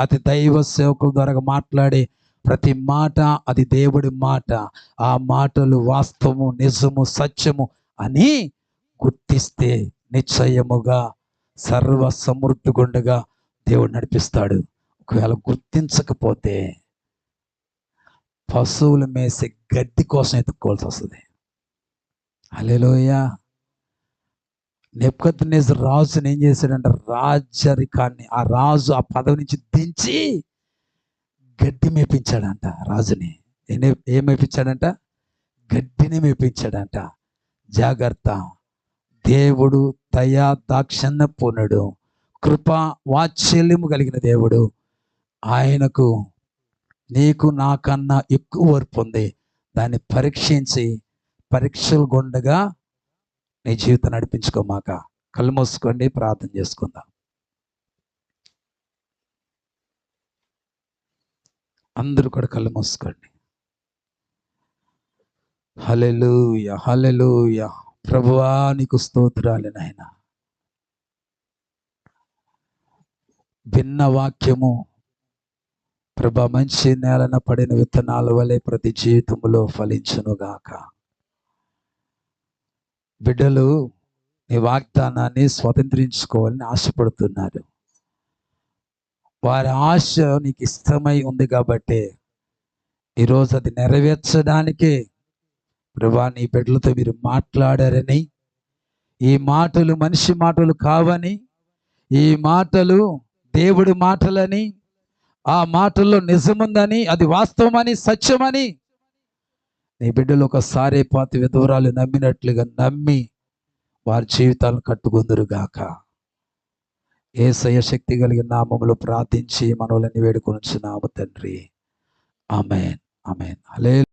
అది దైవ సేవకుల ద్వారా మాట్లాడే ప్రతి మాట అది దేవుడి మాట. ఆ మాటలు వాస్తవము, నిజము, సత్యము అని గుర్తిస్తే నిశ్చయముగా సర్వ సమృద్ధిగుండగా దేవుడు నడిపిస్తాడు. ఒకవేళ గుర్తించకపోతే పశువులు మేసే గడ్డి కోసం ఎత్తుక్కోవాల్సి వస్తుంది. హల్లెలూయా. నెబుకద్నెజరు రాజుని ఏం చేశాడంటే, రాజరికాన్ని, ఆ రాజు ఆ పదవి నుంచి దించి గడ్డి మేపించాడంట. రాజుని ఏం మేపించాడంట? గడ్డిని మేపించాడంట. జాగ్రత్త. దేవుడు దయా దాక్షిణ్య పూర్ణుడు, కృప వాత్సల్యము కలిగిన దేవుడు. ఆయనకు నీకు నాకన్నా ఎక్కువ ఓర్పు ఉంది. దాన్ని పరీక్షించి పరీక్షలు గుండగా నీ జీవితం నడిపించుకోమాక. కళ్ళు మూసుకోండి, ప్రార్థన చేసుకుందాం. అందరూ కూడా కళ్ళు మూసుకోండి. హల్లెలూయా, హల్లెలూయా. ప్రభువా నీకు స్తోత్రాలు నాయనా. భిన్న వాక్యము ప్రభా మంచి నేలన పడిన విత్తనాల వలె ప్రతి జీవితంలో ఫలించునుగాక. బిడ్డలు నీ వాగ్దానాన్ని స్వతంత్రించుకోవాలని ఆశపడుతున్నారు. వారి ఆశ నీకు ఇష్టమై ఉంది కాబట్టి ఈరోజు అది నెరవేర్చడానికే ప్రభా నీ బిడ్డలతో మీరు మాట్లాడారని, ఈ మాటలు మనిషి మాటలు కావని, ఈ మాటలు దేవుడి మాటలని, ఆ మాటల్లో నిజముందని, అది వాస్తవమని, సత్యమని నీ బిడ్డలు ఒకసారి పాతి విధవరాలు నమ్మినట్లుగా నమ్మి వారి జీవితాలను కట్టుకుందురుగాక. యేసయ్య శక్తి కలిగిన నామములో ప్రార్థించి మనవులని వేడుకొనుచున్నాము తండ్రి. ఆమేన్, ఆమేన్. హల్లెలూయా.